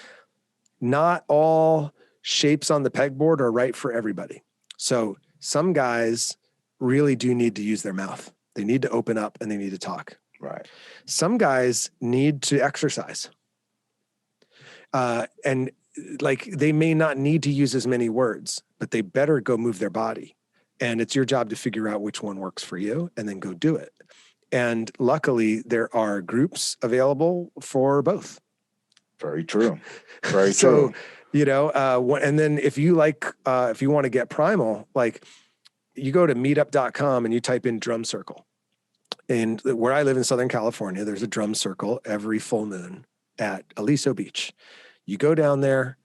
not all shapes on the pegboard are right for everybody. So some guys really do need to use their mouth. They need to open up and they need to talk. Right. Some guys need to exercise. And like they may not need to use as many words, but they better go move their body. And it's your job to figure out which one works for you and then go do it. And luckily there are groups available for both. Very true. Very So, true. And then if you want to get primal, like you go to meetup.com and you type in drum circle. And where I live in Southern California, there's a drum circle every full moon at Aliso Beach. You go down there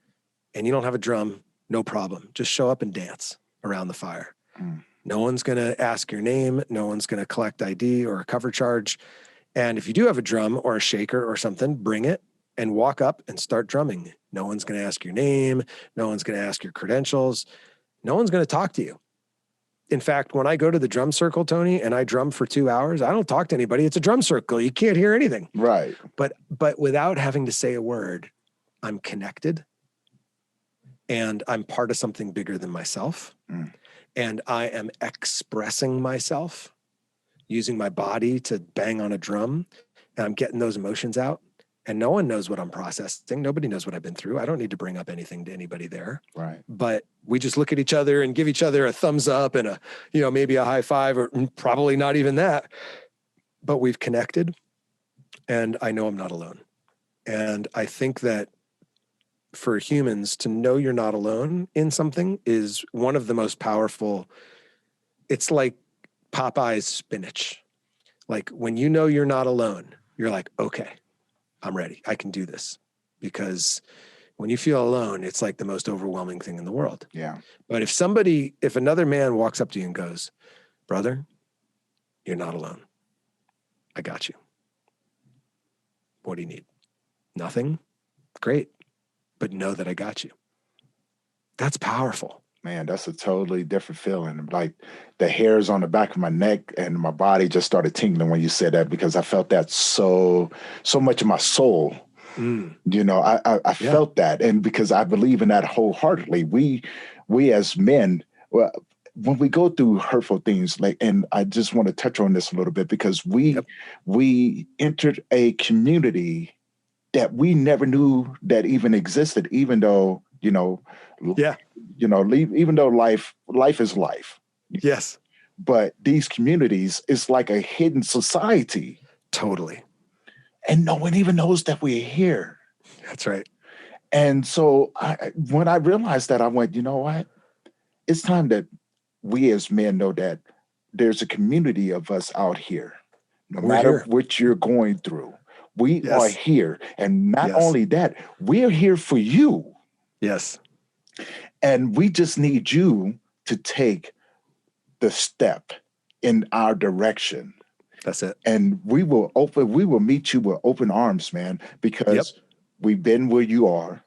and you don't have a drum, no problem. Just show up and dance around the fire. Mm. No one's going to ask your name. No one's going to collect ID or a cover charge. And if you do have a drum or a shaker or something, bring it and walk up and start drumming. No one's going to ask your name. No one's going to ask your credentials. No one's going to talk to you. In fact, when I go to the drum circle, Tony, and I drum for 2 hours, I don't talk to anybody. It's a drum circle. You can't hear anything. Right. But without having to say a word, I'm connected and I'm part of something bigger than myself. Mm. And I am expressing myself using my body to bang on a drum, and I'm getting those emotions out. And no one knows what I'm processing. Nobody knows what I've been through. I don't need to bring up anything to anybody there. Right. But we just look at each other and give each other a thumbs up and maybe a high five, or probably not even that. But we've connected, and I know I'm not alone. And I think that for humans to know you're not alone in something is one of the most powerful. It's like Popeye's spinach. Like when you know you're not alone, you're like, okay, I'm ready. I can do this. Because when you feel alone, it's like the most overwhelming thing in the world. Yeah. But if another man walks up to you and goes, brother, you're not alone. I got you. What do you need? Nothing? Great. But know that I got you. That's powerful. Man, that's a totally different feeling. Like the hairs on the back of my neck and my body just started tingling when you said that, because I felt that so much in my soul. Mm. I felt that. And because I believe in that wholeheartedly, we as men, well, when we go through hurtful things, and I just want to touch on this a little bit, because we entered a community that we never knew that even existed, even though, even though life is life. Yes. But these communities, it's like a hidden society. Totally. And no one even knows that we're here. That's right. And so when I realized that, I went, you know what? It's time that we as men know that there's a community of us out here, no matter what you're going through. We are here. And not only that, we're here for you. Yes. And we just need you to take the step in our direction. That's it. And we will meet you with open arms, man, because we've been where you are.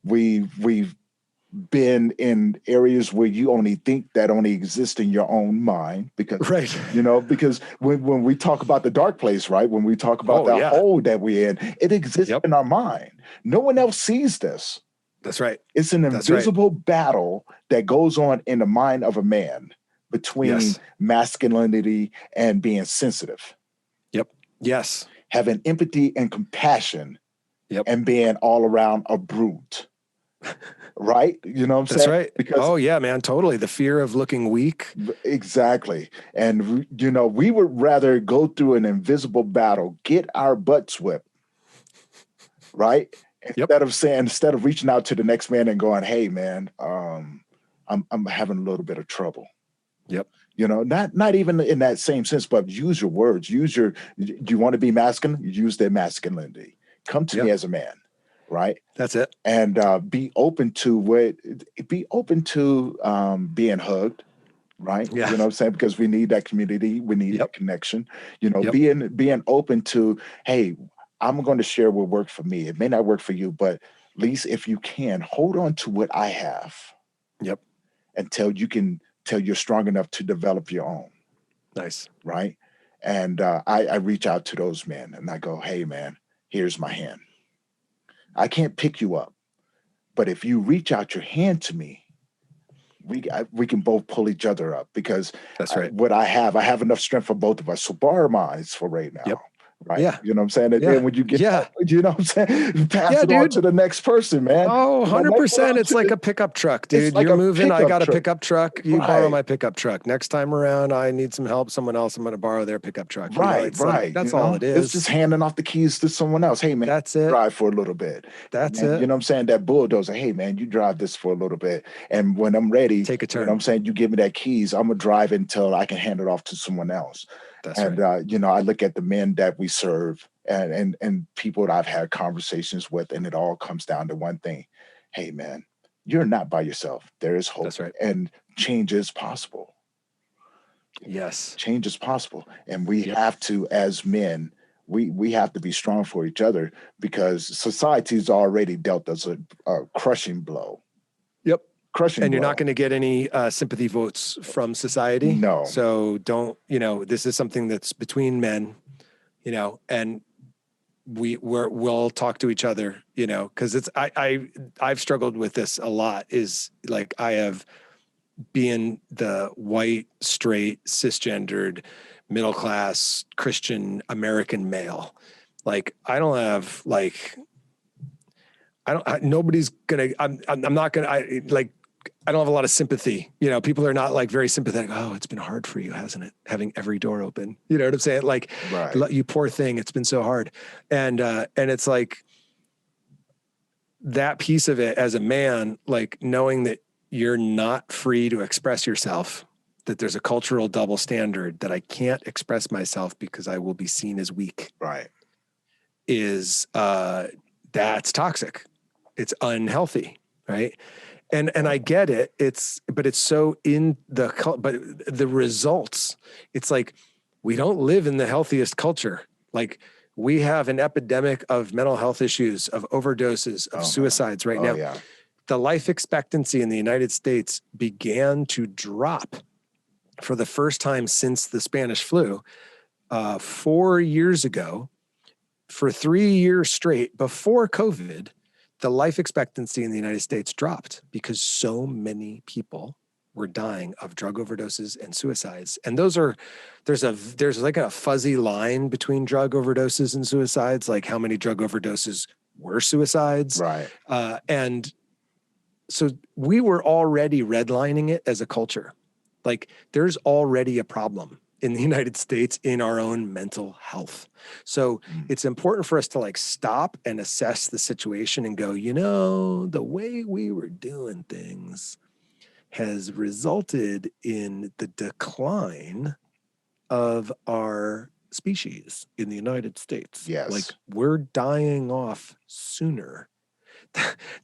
We've been in areas where you only think that only exist in your own mind, because because when we talk about the dark place, right? When we talk about the hole that we're in, it exists in our mind. No one else sees this. That's right. It's an invisible battle that goes on in the mind of a man between masculinity and being sensitive. Yep. Yes. having empathy and compassion, Yep. and being all around a brute. Right? You know what I'm That's saying? right. Because Oh yeah, man. Totally. The fear of looking weak. exactly. And, you know, we would rather go through an invisible battle, get our butts whipped, right? Yep. Instead of reaching out to the next man and going, hey man, I'm having a little bit of trouble. Yep. You know, not even in that same sense, but use your words. Do you want to be masculine? Use their masculinity. Come to me as a man, right? That's it. And be open to being hugged, right? Yeah. You know what I'm saying? Because we need that community, we need that connection. You know, Yep. being open to, hey, I'm going to share what worked for me. It may not work for you, but at least if you can, hold on to what I have. Yep. Until you're strong enough to develop your own. Nice. Right. And I reach out to those men and I go, hey man, here's my hand. I can't pick you up, but if you reach out your hand to me, we can both pull each other up, because that's right. What I have enough strength for both of us. So borrow mine for right now. Yep. Right. Yeah. You know what I'm saying? And then when you get, you know what I'm saying? Pass it on to the next person, man. Oh, 100%. It's like a pickup truck, dude. Like you're moving. I got a pickup truck. You right. borrow my pickup truck. Next time around, I need some help. Someone else, I'm going to borrow their pickup truck. Right. Like, that's all it is. It's just handing off the keys to someone else. Hey, man, that's it. Drive for a little bit. That's it. You know what I'm saying? That bulldozer. Hey, man, you drive this for a little bit. And when I'm ready, take a turn. You know what I'm saying? You give me that keys. I'm going to drive until I can hand it off to someone else. That's right. You know, I look at the men that we serve and people that I've had conversations with, and it all comes down to one thing. Hey, man, you're not by yourself. There is hope. That's right. And change is possible. Yes. Change is possible. And we have to, as men, we have to be strong for each other, because society's already dealt us a crushing blow. Yep. Crushing and you're blow. not going to get any sympathy votes from society. No. So don't, this is something that's between men, and we'll talk to each other, cause it's, I've struggled with this a lot, is like, I have been the white, straight, cisgendered, middle-class, Christian American male. Like, nobody's gonna, I'm not gonna, I don't have a lot of sympathy. People are not like very sympathetic. Oh, it's been hard for you, hasn't it? Having every door open. You know what I'm saying? Like, right. You poor thing. It's been so hard. And it's like that piece of it as a man, like knowing that you're not free to express yourself, that there's a cultural double standard, that I can't express myself because I will be seen as weak. Right. Is that's toxic. It's unhealthy. Right. And I get it. But it's so but the results, it's like, we don't live in the healthiest culture. Like, we have an epidemic of mental health issues, of overdoses, of suicides right now. Yeah. The life expectancy in the United States began to drop for the first time since the Spanish flu 4 years ago. For 3 years straight before COVID, the life expectancy in the United States dropped because so many people were dying of drug overdoses and suicides. And there's like a fuzzy line between drug overdoses and suicides, like how many drug overdoses were suicides. Right. And so we were already redlining it as a culture. Like, there's already a problem in the United States in our own mental health. So it's important for us to like stop and assess the situation and go, the way we were doing things has resulted in the decline of our species in the United States. Yes. Like, we're dying off sooner.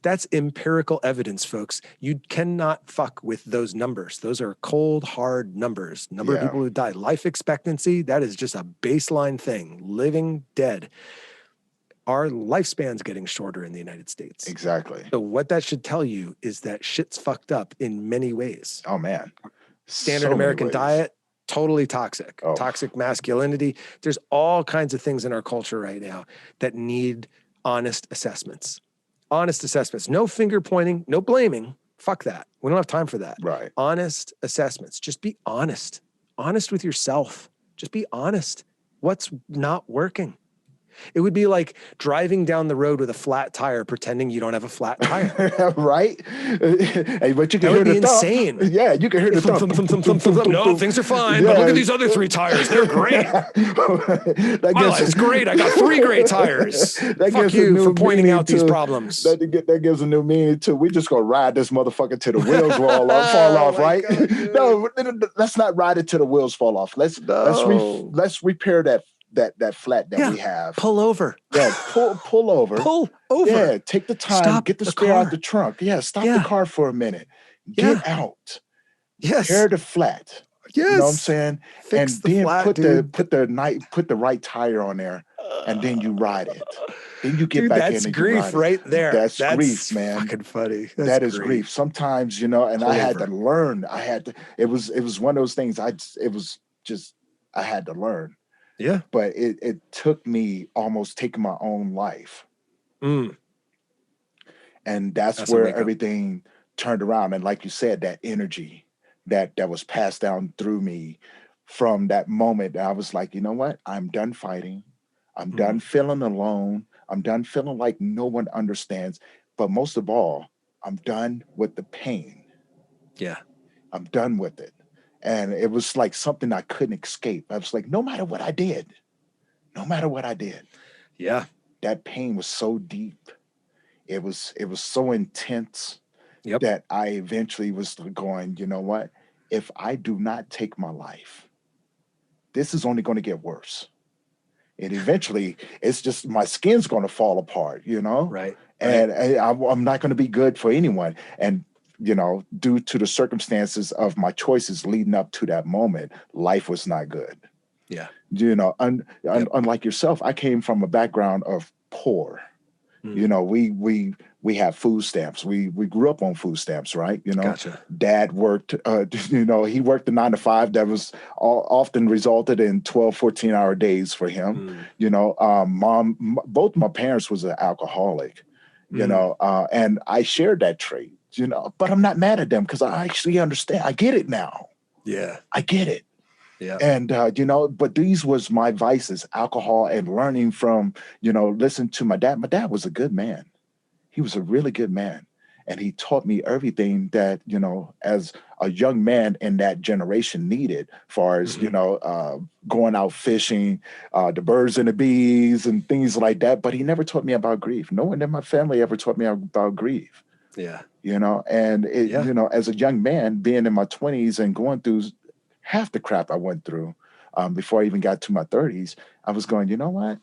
That's empirical evidence, folks. You cannot fuck with those numbers. Those are cold, hard numbers. Number of people who die. Life expectancy, that is just a baseline thing. Living, dead. Our lifespan's getting shorter in the United States. Exactly. So what that should tell you is that shit's fucked up in many ways. Oh, man. Standard American diet, totally toxic. Oh. Toxic masculinity. There's all kinds of things in our culture right now that need honest assessments. Honest assessments, no finger pointing, no blaming. Fuck that. We don't have time for that. Right. Honest assessments. Just be honest. Honest with yourself. Just be honest. What's not working? It would be like driving down the road with a flat tire, pretending you don't have a flat tire. Right? Hey, but you can That hear would be the thump. insane. Yeah, you can hear the Thump, thump. thump, thump, thump, thump, thump. No, things are fine, but look at these other 3 tires. They're great. That My life's great. I got 3 great tires. That Fuck gives a you new for pointing meaning out these to- problems. That gives a new meaning to, we just gonna ride this motherfucker till the wheels fall off, Oh my right? God, dude. No, let's not ride it till the wheels fall off. Let's repair that flat that we have. Pull over. Yeah, pull over. Pull over. Yeah, take the time. Stop get the the spare out car. the trunk. Yeah, stop Yeah. the car for a minute. Yeah. Get out. Yes. Repair the flat. Yes. You know what I'm saying? Fix and the then flat, put dude. the right tire on there, and then you ride it. Then you get Dude, back that's in and grief you ride right it. there. That's grief, man. Fucking funny. That is grief. Sometimes, and Pull I had to over. learn. It was one of those things. I had to learn. Yeah. But it took me almost taking my own life. Mm. And that's a where wake up. everything turned around. And like you said, that energy that was passed down through me from that moment, I was like, you know what? I'm done fighting. I'm done feeling alone. I'm done feeling like no one understands. But most of all, I'm done with the pain. Yeah. I'm done with it. And it was like something I couldn't escape. I was like, no matter what I did, Yeah. that pain was so deep. It was so intense. Yep. That I eventually was going, you know what? If I do not take my life, this is only going to get worse. And eventually, it's just my skin's going to fall apart, Right. And I'm not going to be good for anyone. And, due to the circumstances of my choices leading up to that moment, life was not good. Yeah. Unlike yourself, I came from a background of poor. We have food stamps. We grew up on food stamps, right? Gotcha. Dad worked, he worked the 9 to 5 that was often resulted in 12, 14-hour days for him. Both my parents was an alcoholic, and I shared that trait, but I'm not mad at them because I actually understand. I get it now. Yeah. I get it. Yeah. And, but these was my vices, alcohol, and learning from, listen to my dad. My dad was a good man. He was a really good man. And he taught me everything that, as a young man in that generation needed, far as, going out fishing, the birds and the bees and things like that. But he never taught me about grief. No one in my family ever taught me about grief. Yeah. And as a young man, being in my 20s and going through half the crap I went through before I even got to my 30s, I was going, you know what?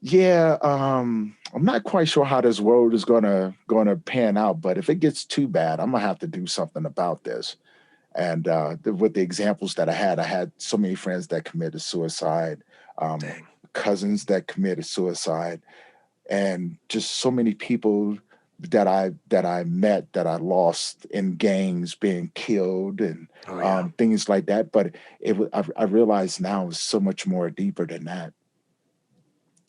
Yeah, I'm not quite sure how this world is gonna pan out, but if it gets too bad, I'm gonna have to do something about this. And with the examples that I had so many friends that committed suicide, cousins that committed suicide, and just so many people that I met that I lost in gangs being killed and things like that. But I realize now it's so much more deeper than that.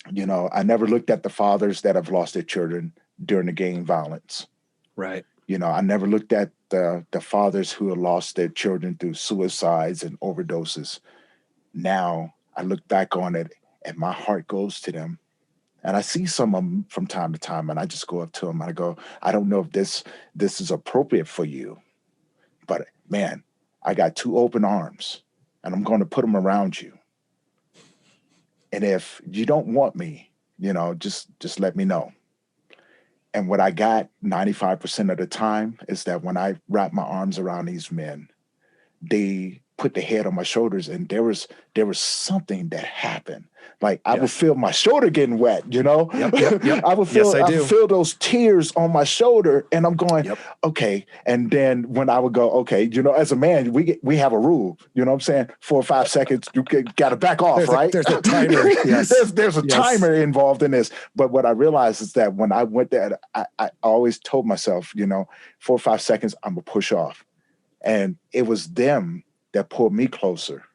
I never looked at the fathers that have lost their children during the gang violence. Right. I never looked at the fathers who have lost their children through suicides and overdoses. Now I look back on it and my heart goes to them. And I see some of them from time to time, and I just go up to them and I go, I don't know if this is appropriate for you, but man, I got 2 open arms and I'm going to put them around you. And if you don't want me, just let me know. And what I got 95% of the time is that when I wrap my arms around these men, they put the head on my shoulders, and there was something that happened. Like I would feel my shoulder getting wet, Yep. I would feel I would feel those tears on my shoulder, and I'm going, okay. And then when I would go, okay, as a man, we have a rule, you know what I'm saying? 4 or 5 seconds, you got to back off, right? There's a timer. Yes. there's a timer involved in this. But what I realized is that when I went there, I always told myself, 4 or 5 seconds, I'm gonna push off. And it was them that pulled me closer.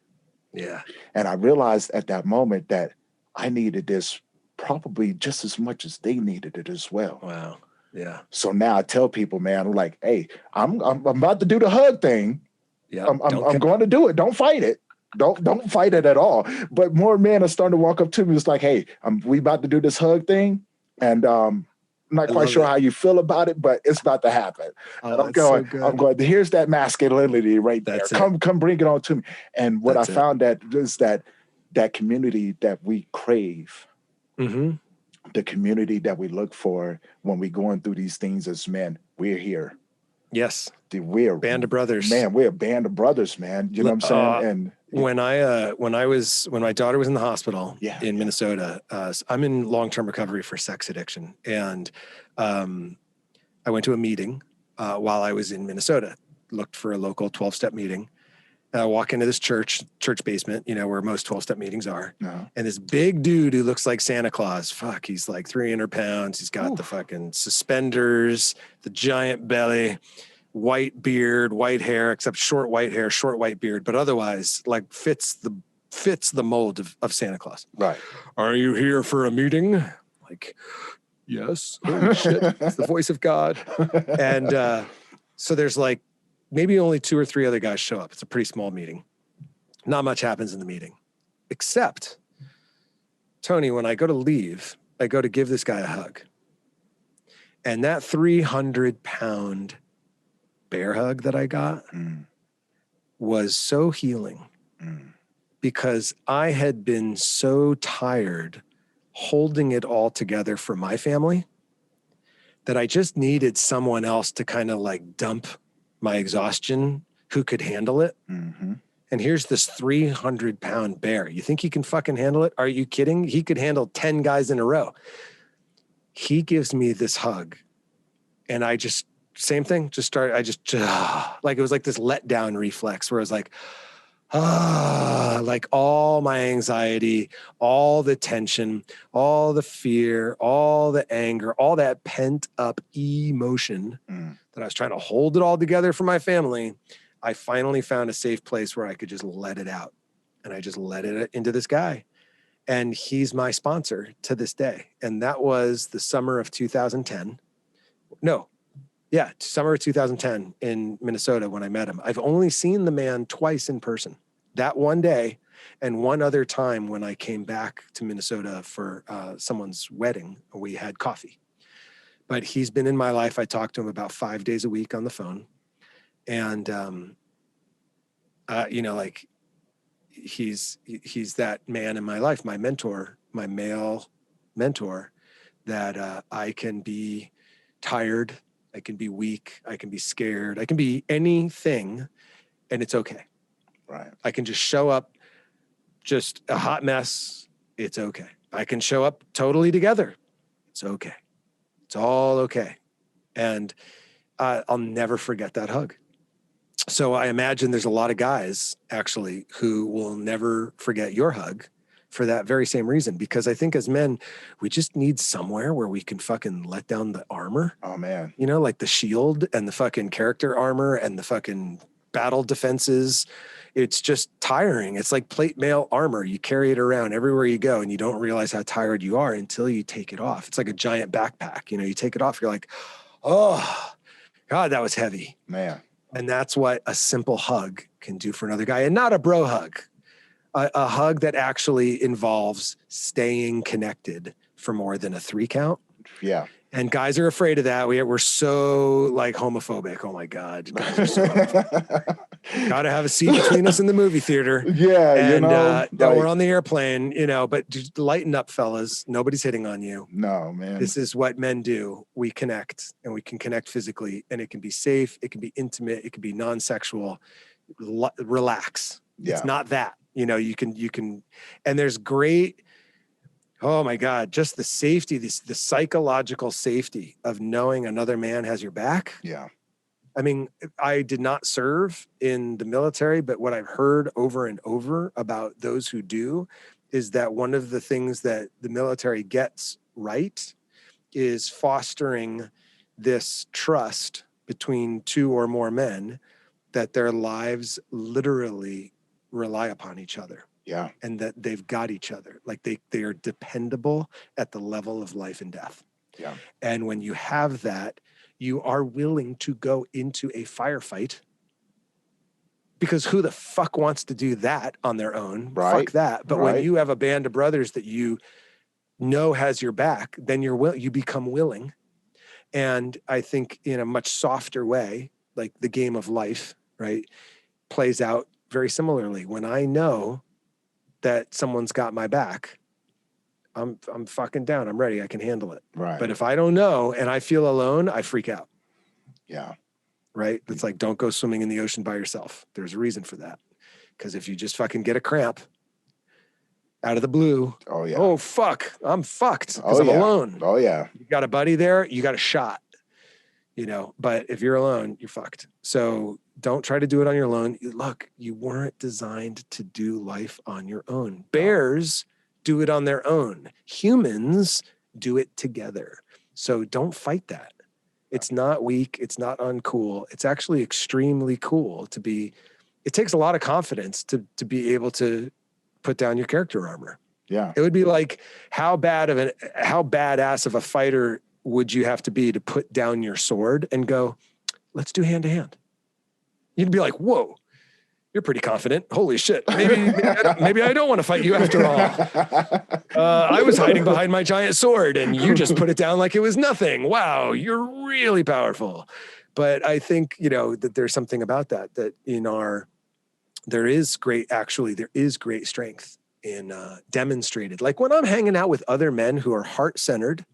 Yeah. And I realized at that moment that I needed this probably just as much as they needed it as well. Wow. Yeah. So now I tell people, man, I'm like, hey, I'm about to do the hug thing. Yeah. I'm going to do it. Don't fight it. Don't fight it at all. But more men are starting to walk up to me. It's like, hey, we about to do this hug thing. And I'm not quite sure how you feel about it, but it's about to happen. And Oh, it's so good. here's that masculinity right That's there. it. Come bring it on to me. And what That's I it. found that is that community that we crave, Mm-hmm. the community that we look for when we're going through these things as men, we're here. Yes. We're Band of brothers. Man, we're a band of brothers, man. You know what I'm saying? And when my daughter was in the hospital in Minnesota, I'm in long-term recovery for sex addiction. And I went to a meeting while I was in Minnesota, looked for a local 12-step meeting. And I walk into this church basement, where most 12-step meetings are. No. And this big dude who looks like Santa Claus, he's like 300 pounds. He's got the fucking suspenders, the giant belly, white beard, white hair, except short white hair, short white beard, but otherwise like fits the mold of Santa Claus. Right. Are you here for a meeting? Like, yes. Holy shit. It's the voice of God. And so there's like maybe only 2 or 3 other guys show up. It's a pretty small meeting. Not much happens in the meeting, except Tony, when I go to leave, I go to give this guy a hug. And that 300-pound bear hug that I got was so healing because I had been so tired holding it all together for my family that I just needed someone else to kind of like dump my exhaustion who could handle it. Mm-hmm. And here's this 300-pound bear. You think he can fucking handle it? Are you kidding? He could handle 10 guys in a row. He gives me this hug and I just, same thing, like it was like this letdown reflex where I was like, like all my anxiety, all the tension, all the fear, all the anger, all that pent up emotion that I was trying to hold it all together for my family. I finally found a safe place where I could just let it out. And I just let it into this guy. And he's my sponsor to this day. And that was the summer of 2010. Summer of 2010 in Minnesota when I met him. I've only seen the man twice in person. That one day and one other time when I came back to Minnesota for someone's wedding. We had coffee. But he's been in my life. I talk to him about 5 days a week on the phone. And, like he's that man in my life, my mentor, my male mentor, that I can be tired, I can be weak, I can be scared, I can be anything, and it's okay. Right. I can just show up just a hot mess. It's okay. I can show up totally together. It's okay. It's all okay. And I'll never forget that hug. So I imagine there's a lot of guys actually who will never forget your hug for that very same reason. Because I think as men, we just need somewhere where we can fucking let down the armor. Oh man. Like the shield and the fucking character armor and the fucking battle defenses. It's just tiring. It's like plate mail armor. You carry it around everywhere you go and you don't realize how tired you are until you take it off. It's like a giant backpack. You take it off. You're like, oh God, that was heavy. Man. And that's what a simple hug can do for another guy, and not a bro hug, a hug that actually involves staying connected for more than a 3 count. Yeah. And guys are afraid of that. We're so like homophobic. Oh my God. Guys are so gotta have a seat between us in the movie theater. Yeah. And we're on the airplane, but just lighten up, fellas. Nobody's hitting on you. No, man. This is what men do. We connect, and we can connect physically, and it can be safe. It can be intimate. It can be non-sexual. Relax. Yeah. It's not that, you can, and there's great, oh my God, just the safety, the psychological safety of knowing another man has your back. Yeah. I mean, I did not serve in the military, but what I've heard over and over about those who do is that one of the things that the military gets right is fostering this trust between 2 or more men that their lives literally rely upon each other. Yeah. And that they've got each other. Like they are dependable at the level of life and death. Yeah. And when you have that, you are willing to go into a firefight because who the fuck wants to do that on their own? Right. Fuck that. But when you have a band of brothers that you know has your back, then you become willing. And I think in a much softer way, like the game of life, right, plays out very similarly. When I know that someone's got my back, I'm fucking down. I'm ready. I can handle it. Right. But if I don't know and I feel alone, I freak out. Yeah. Right. It's like, don't go swimming in the ocean by yourself. There's a reason for that. Because if you just fucking get a cramp out of the blue, oh fuck, I'm fucked because I'm alone. Oh yeah. You got a buddy there, you got a shot, you know, but if you're alone, you're fucked. So don't try to do it on your own. Look, you weren't designed to do life on your own. Bears do it on their own. Humans do it together. So don't fight that. It's not weak. It's not uncool. It's actually extremely cool to be. It takes a lot of confidence to be able to put down your character armor. Yeah. It would be like, how badass of a fighter would you have to be to put down your sword and go, let's do hand to hand? You'd be like, whoa, you're pretty confident. Holy shit. Maybe I don't want to fight you after all. I was hiding behind my giant sword and you just put it down like it was nothing. Wow, you're really powerful. But I think, you know, that there's something about that there is great strength in demonstrated. Like when I'm hanging out with other men who are heart-centered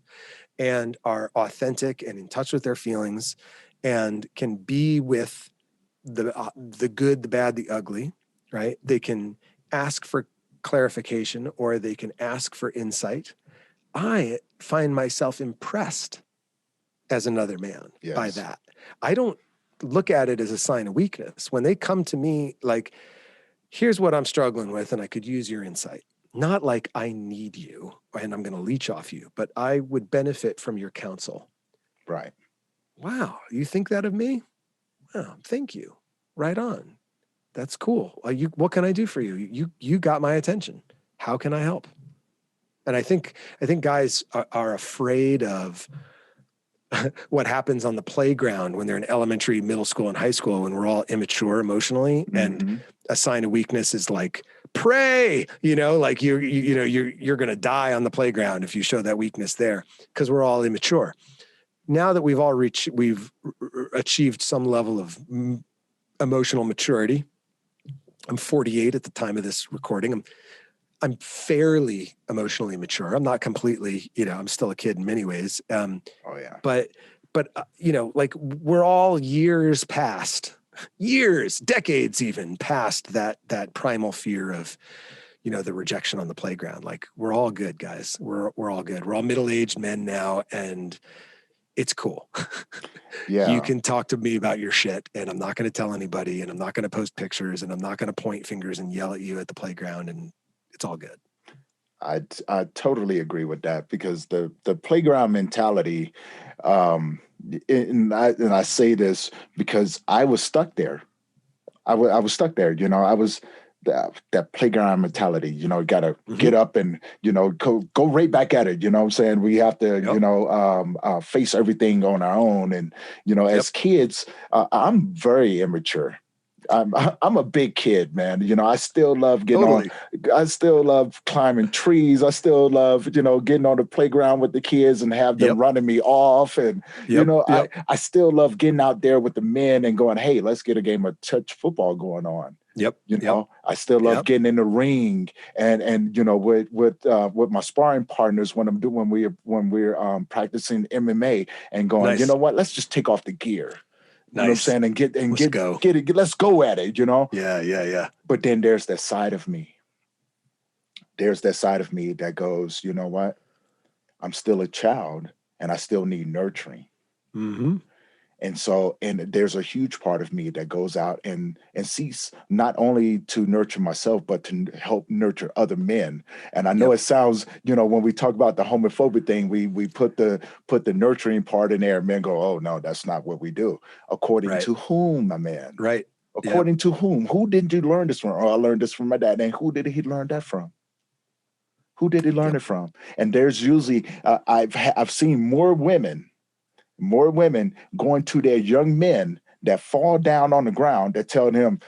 and are authentic and in touch with their feelings and can be with the good, the bad, the ugly, right? They can ask for clarification or they can ask for insight. I find myself impressed as another man by that. I don't look at it as a sign of weakness. When they come to me like, here's what I'm struggling with and I could use your insight. Not like I need you and I'm going to leech off you, but I would benefit from your counsel. Right. Wow. You think that of me? Wow. Thank you. Right on. That's cool. What can I do for you? You got my attention. How can I help? And I think guys are afraid of what happens on the playground when they're in elementary, middle school, and high school, when we're all immature emotionally. Mm-hmm. And a sign of weakness is like, pray, you know, like you're going to die on the playground if you show that weakness there, because we're all immature. Now that we've achieved some level of emotional maturity. I'm 48 at the time of this recording. I'm fairly emotionally mature. I'm not completely, you know, I'm still a kid in many ways. But you know, like we're all decades even past that primal fear of, you know, the rejection on the playground. Like we're all good, guys. We're all good. We're all middle-aged men now, and it's cool. Yeah. You can talk to me about your shit, and I'm not going to tell anybody, and I'm not going to post pictures, and I'm not going to point fingers and yell at you at the playground, and it's all good. I totally agree with that, because the playground mentality, and I say this because I was stuck there. I was stuck there. You know, I was that playground mentality. You know, got to get up and, you know, go right back at it. You know what I'm saying? We have to, you know, face everything on our own. And, you know, as kids, I'm very immature. I'm a big kid, man. You know, I still love getting on. I still love climbing trees. I still love, you know, getting on the playground with the kids and have them running me off. And, you know, I still love getting out there with the men and going, hey, let's get a game of touch football going on. You know, I still love getting in the ring and you know, with my sparring partners when we're practicing MMA and going, you know what, let's just take off the gear. You know what I'm saying? And get it. Let's go at it, you know? Yeah. But then there's that side of me. There's that side of me that goes, you know what? I'm still a child and I still need nurturing. Mm-hmm. And so, and there's a huge part of me that goes out and seeks not only to nurture myself, but to help nurture other men. And I know it sounds, you know, when we talk about the homophobic thing, we put the nurturing part in there, and men go, oh no, that's not what we do. According to whom, my man? Right. According to whom? Who did you learn this from? Oh, I learned this from my dad. And who did he learn that from? Who did he learn it from? And there's usually, I've seen more women going to their young men that fall down on the ground that tell him,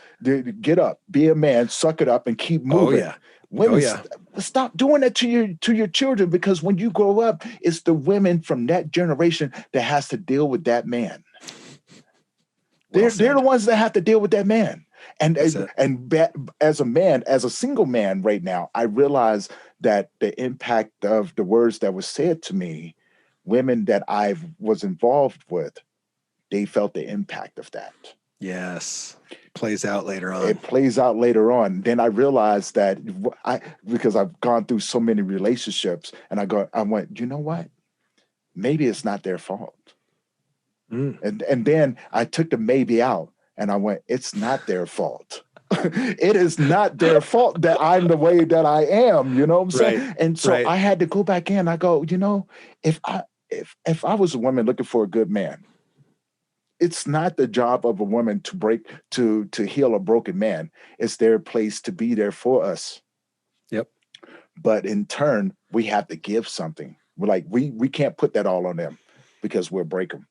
get up, be a man, suck it up and keep moving. Oh, yeah. Women, Oh, yeah. stop doing that to your children, because when you grow up, it's the women from that generation that has to deal with that man. Well They're the ones that have to deal with that man. And as a man, as a single man right now, I realize that the impact of the words that was said to me, women that I was involved with, they felt the impact of that. Yes. Plays out later on. It plays out later on. Then I realized that because I've gone through so many relationships, and I went, you know what? Maybe it's not their fault. And then I took the maybe out, and I went, it's not their fault. It is not their fault that I'm the way that I am, you know what I'm saying? And so I had to go back in. I go, if I was a woman looking for a good man, it's not the job of a woman to heal a broken man. It's their place to be there for us. Yep. But in turn, we have to give something. We're like, we can't put that all on them, because we'll break them.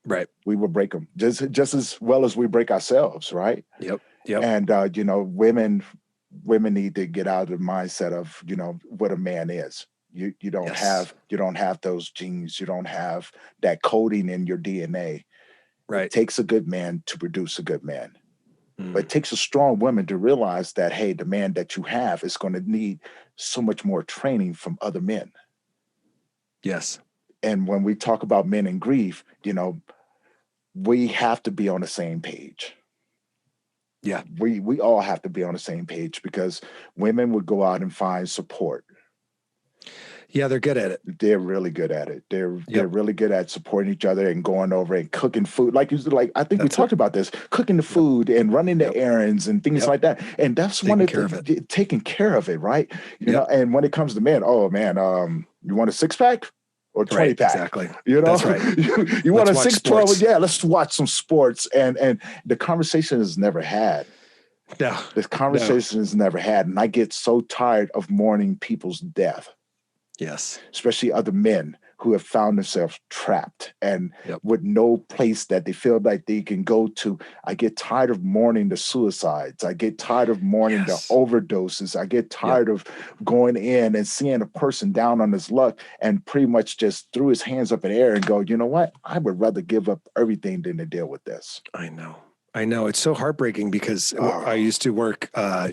Right. We will break them just as well as we break ourselves. Right. Yep. Yep. And, women need to get out of the mindset of, what a man is. You don't have those genes. You don't have that coding in your DNA. Right. It takes a good man to produce a good man. But it takes a strong woman to realize that, hey, the man that you have is going to need so much more training from other men. Yes. And when we talk about men in grief, we have to be on the same page. Yeah. We all have to be on the same page, because women would go out and find support. Yeah, they're good at it. They're really good at it. They're really good at supporting each other and going over and cooking food. I think we talked about this, cooking the food and running the errands and things like that. And that's taking care of it, right? You know, and when it comes to men, oh man, you want a 6-pack? Or 20-pack. Exactly. That's right. you want a 6-12? Yeah, let's watch some sports. And the conversation is never had. No. This conversation is never had. And I get so tired of mourning people's death. Yes. Especially other men who have found themselves trapped and with no place that they feel like they can go to. I get tired of mourning the suicides. I get tired of mourning the overdoses. I get tired of going in and seeing a person down on his luck and pretty much just threw his hands up in the air and go, you know what? I would rather give up everything than to deal with this. I know. It's so heartbreaking, because I used to work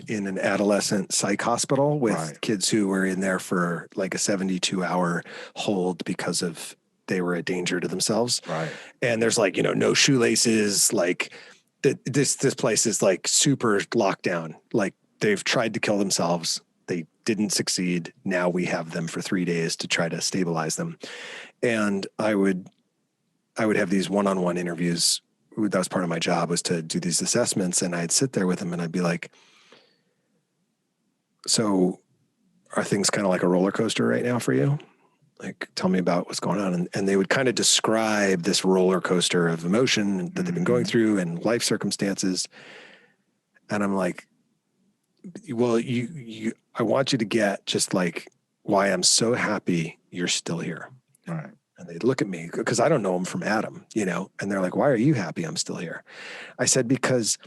in an adolescent psych hospital with kids who were in there for like a 72-hour hold because of they were a danger to themselves. Right. And there's like, no shoelaces. Like this place is like super locked down. Like they've tried to kill themselves. They didn't succeed. Now we have them for 3 days to try to stabilize them. And I would have these one-on-one interviews. That was part of my job, was to do these assessments. And I'd sit there with them and I'd be like, so are things kind of like a roller coaster right now for you? Like, tell me about what's going on. And they would kind of describe this roller coaster of emotion that they've been going through and life circumstances. And I'm like, well, I want you to get just like why I'm so happy you're still here. Right. And they'd look at me, because I don't know them from Adam, and they're like, why are you happy I'm still here? I said, because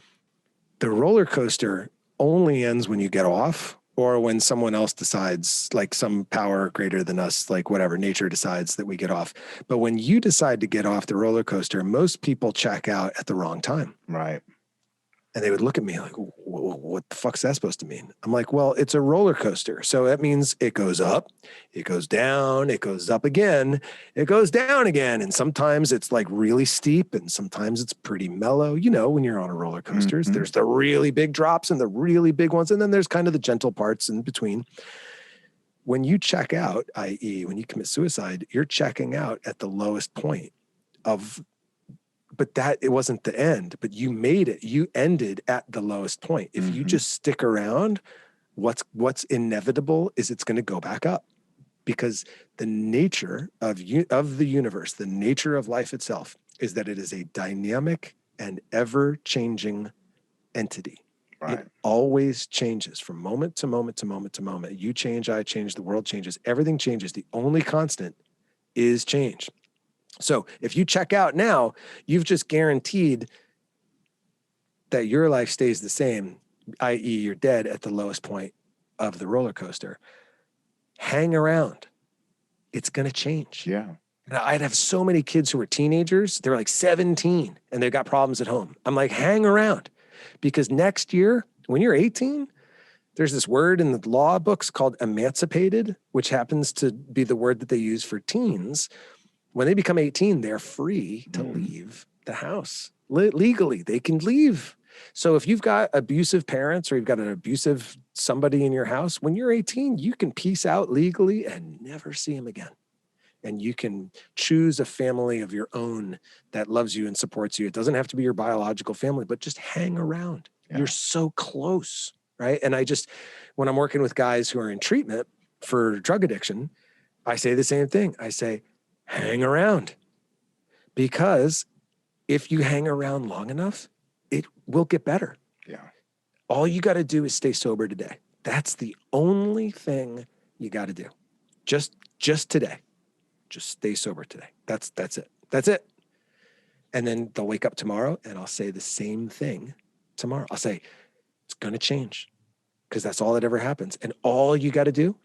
the roller coaster only ends when you get off, or when someone else decides, like some power greater than us, like whatever, nature decides that we get off. But when you decide to get off the roller coaster, most people check out at the wrong time. Right. And they would look at me like, what the fuck's that supposed to mean? I'm like, well, it's a roller coaster. So that means it goes up, it goes down, it goes up again, it goes down again. And sometimes it's like really steep and sometimes it's pretty mellow. When you're on a roller coaster, there's the really big drops and the really big ones. And then there's kind of the gentle parts in between. When you check out, i.e. when you commit suicide, you're checking out at the lowest point of. But it wasn't the end, but you made it. You ended at the lowest point. If you just stick around, what's inevitable is it's going to go back up, because the nature of the universe, the nature of life itself, is that it is a dynamic and ever-changing entity. Right. It always changes from moment to moment to moment to moment. You change, I change, the world changes, everything changes. The only constant is change. So if you check out now, you've just guaranteed that your life stays the same, i.e. you're dead at the lowest point of the roller coaster, hang around. It's going to change. Yeah. And I'd have so many kids who were teenagers. They're like 17 and they've got problems at home. I'm like, hang around, because next year when you're 18, there's this word in the law books called emancipated, which happens to be the word that they use for teens. When they become 18, they're free to leave the house. Legally, they can leave. So if you've got abusive parents or you've got an abusive somebody in your house, when you're 18, you can peace out legally and never see them again. And you can choose a family of your own that loves you and supports you. It doesn't have to be your biological family, but just hang around. Yeah. You're so close, right? And when I'm working with guys who are in treatment for drug addiction, I say the same thing. I say, hang around, because if you hang around long enough, it will get better. Yeah. All you got to do is stay sober today. That's the only thing you got to do. Just today. Just stay sober today. That's it. That's it. And then they'll wake up tomorrow and I'll say the same thing tomorrow. I'll say, it's going to change, because that's all that ever happens. And all you got to do,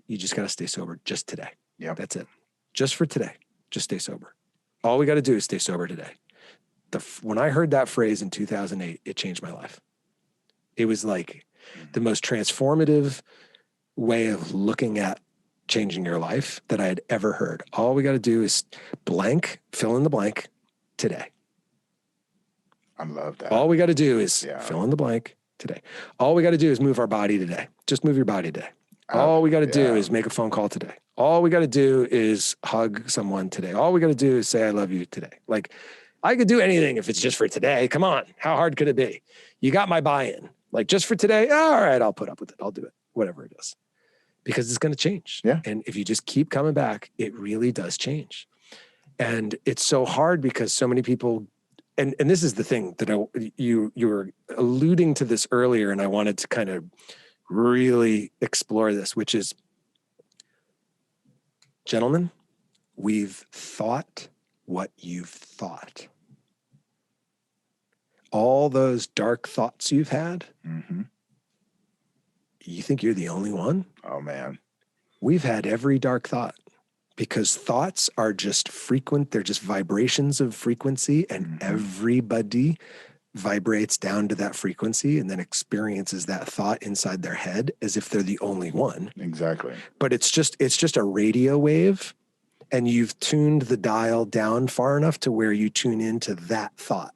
you just got to stay sober just today. Yeah. That's it. Just for today. Just stay sober. All we got to do is stay sober today. When I heard that phrase in 2008, it changed my life. It was like the most transformative way of looking at changing your life that I had ever heard. All we got to do is blank, fill in the blank today. I love that. All we got to do is fill in the blank today. All we got to do is move our body today. Just move your body today. All we got to do is make a phone call today. All we got to do is hug someone today. All we got to do is say, I love you today. Like, I could do anything if it's just for today. Come on. How hard could it be? You got my buy-in. Like, just for today. All right, I'll put up with it. I'll do it. Whatever it is. Because it's going to change. Yeah. And if you just keep coming back, it really does change. And it's so hard because so many people, and this is the thing that you were alluding to this earlier, and I wanted to kind of really explore this, which is, gentlemen, we've thought what you've thought. All those dark thoughts you've had, you think you're the only one? Oh, man. We've had every dark thought, because thoughts are just frequent. They're just vibrations of frequency, and everybody vibrates down to that frequency and then experiences that thought inside their head as if they're the only one. Exactly. But it's just a radio wave, and you've tuned the dial down far enough to where you tune into that thought.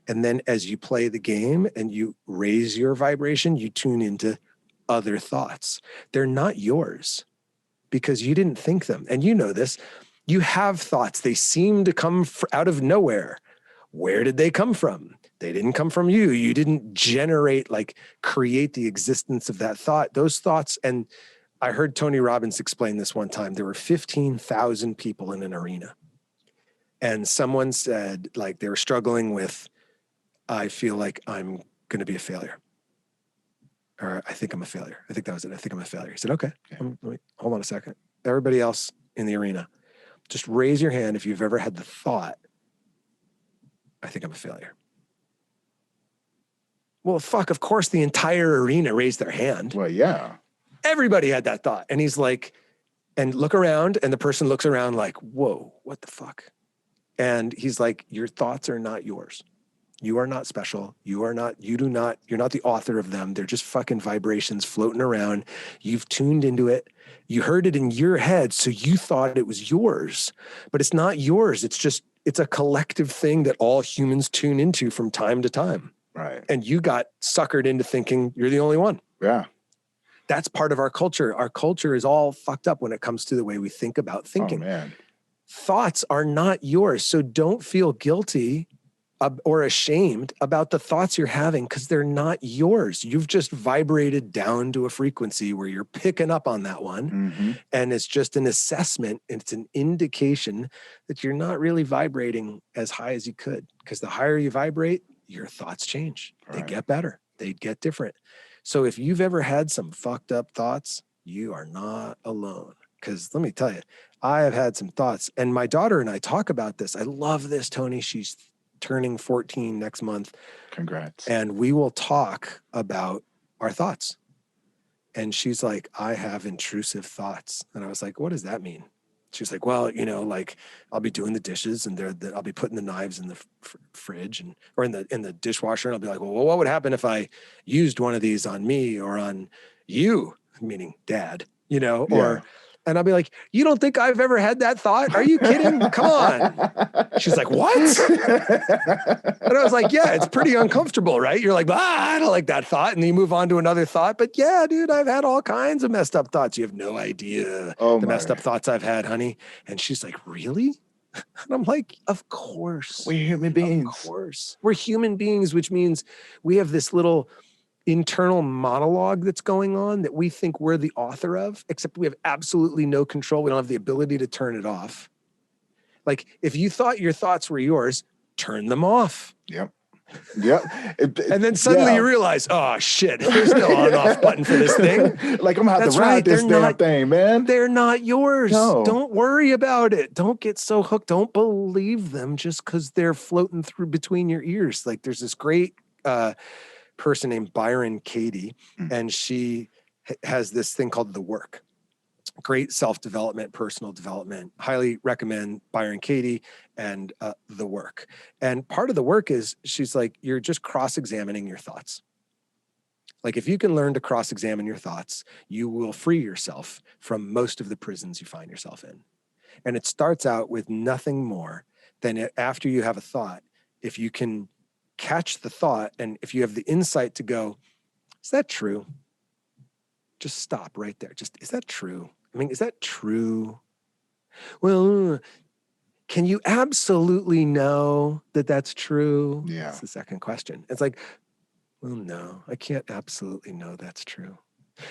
And then as you play the game and you raise your vibration, you tune into other thoughts. They're not yours because you didn't think them. And you know this. You have thoughts. They seem to come out of nowhere. Where did they come from? They didn't come from you. You didn't create the existence of that thought. Those thoughts, and I heard Tony Robbins explain this one time. There were 15,000 people in an arena. And someone said, like, they were struggling with, I feel like I'm going to be a failure. Or I think I'm a failure. I think that was it. I think I'm a failure. He said, okay, hold on a second. Everybody else in the arena, just raise your hand if you've ever had the thought, I think I'm a failure. Well, fuck, of course the entire arena raised their hand. Well, yeah. Everybody had that thought. And he's like, and look around, and the person looks around like, whoa, what the fuck? And he's like, your thoughts are not yours. You are not special. You're not the author of them. They're just fucking vibrations floating around. You've tuned into it. You heard it in your head, so you thought it was yours, but it's not yours. It's a collective thing that all humans tune into from time to time. Right. And you got suckered into thinking you're the only one. Yeah. That's part of our culture. Our culture is all fucked up when it comes to the way we think about thinking. Oh, man. Thoughts are not yours. So don't feel guilty or ashamed about the thoughts you're having, because they're not yours. You've just vibrated down to a frequency where you're picking up on that one. And it's just an assessment. It's an indication that you're not really vibrating as high as you could, because the higher you vibrate, your thoughts change. They get better. They get different. So if you've ever had some fucked up thoughts, you are not alone. Because let me tell you, I have had some thoughts, and my daughter and I talk about this. I love this, Tony. She's turning 14 next month. Congrats. And we will talk about our thoughts. And she's like, I have intrusive thoughts. And I was like, what does that mean? She's like, well, like I'll be doing the dishes and I'll be putting the knives in the fridge or in the dishwasher. And I'll be like, well, what would happen if I used one of these on me or on you, meaning dad, or, and I'll be like, you don't think I've ever had that thought? Are you kidding? Come on. She's like, what? And I was like, yeah, it's pretty uncomfortable, right? You're like, I don't like that thought. And then you move on to another thought. But yeah, dude, I've had all kinds of messed up thoughts. You have no idea messed up thoughts I've had, honey. And she's like, really? And I'm like, of course. We're human beings. Of course. We're human beings, which means we have this little internal monologue that's going on that we think we're the author of, except we have absolutely no control. We don't have the ability to turn it off. Like if you thought your thoughts were yours, turn them off. Yep. And then suddenly you realize, oh shit, there's no on off button for this thing. Like I'm gonna have to ride this damn thing, man. They're not yours. No. Don't worry about it. Don't get so hooked. Don't believe them just because they're floating through between your ears. Like there's this great person named Byron Katie, and she has this thing called The Work. Great self-development, personal development. Highly recommend Byron Katie and The Work. And part of the work is she's like, you're just cross-examining your thoughts. Like if you can learn to cross-examine your thoughts, you will free yourself from most of the prisons you find yourself in. And it starts out with nothing more than after you have a thought, if you can catch the thought and if you have the insight to go, is that true? Just stop right there. Just, is that true? I mean, is that true? Well, can you absolutely know that that's true? Yeah. That's the second question. It's like, well, no, I can't absolutely know that's true.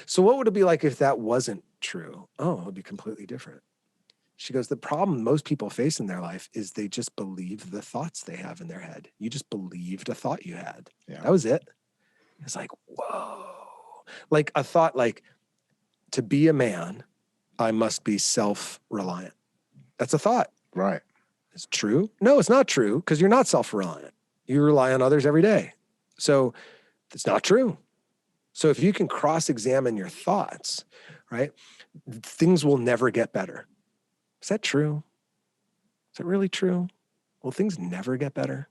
So what would it be like if that wasn't true? Oh, it would be completely different. She goes, the problem most people face in their life is they just believe the thoughts they have in their head. You just believed a thought you had. Yeah. That was it. It's like, whoa. Like a thought like, to be a man, I must be self-reliant. That's a thought. Right. It's true. No, it's not true because you're not self-reliant. You rely on others every day. So it's not true. So if you can cross-examine your thoughts, right, things will never get better. Is that true? Is that really true? Will things never get better?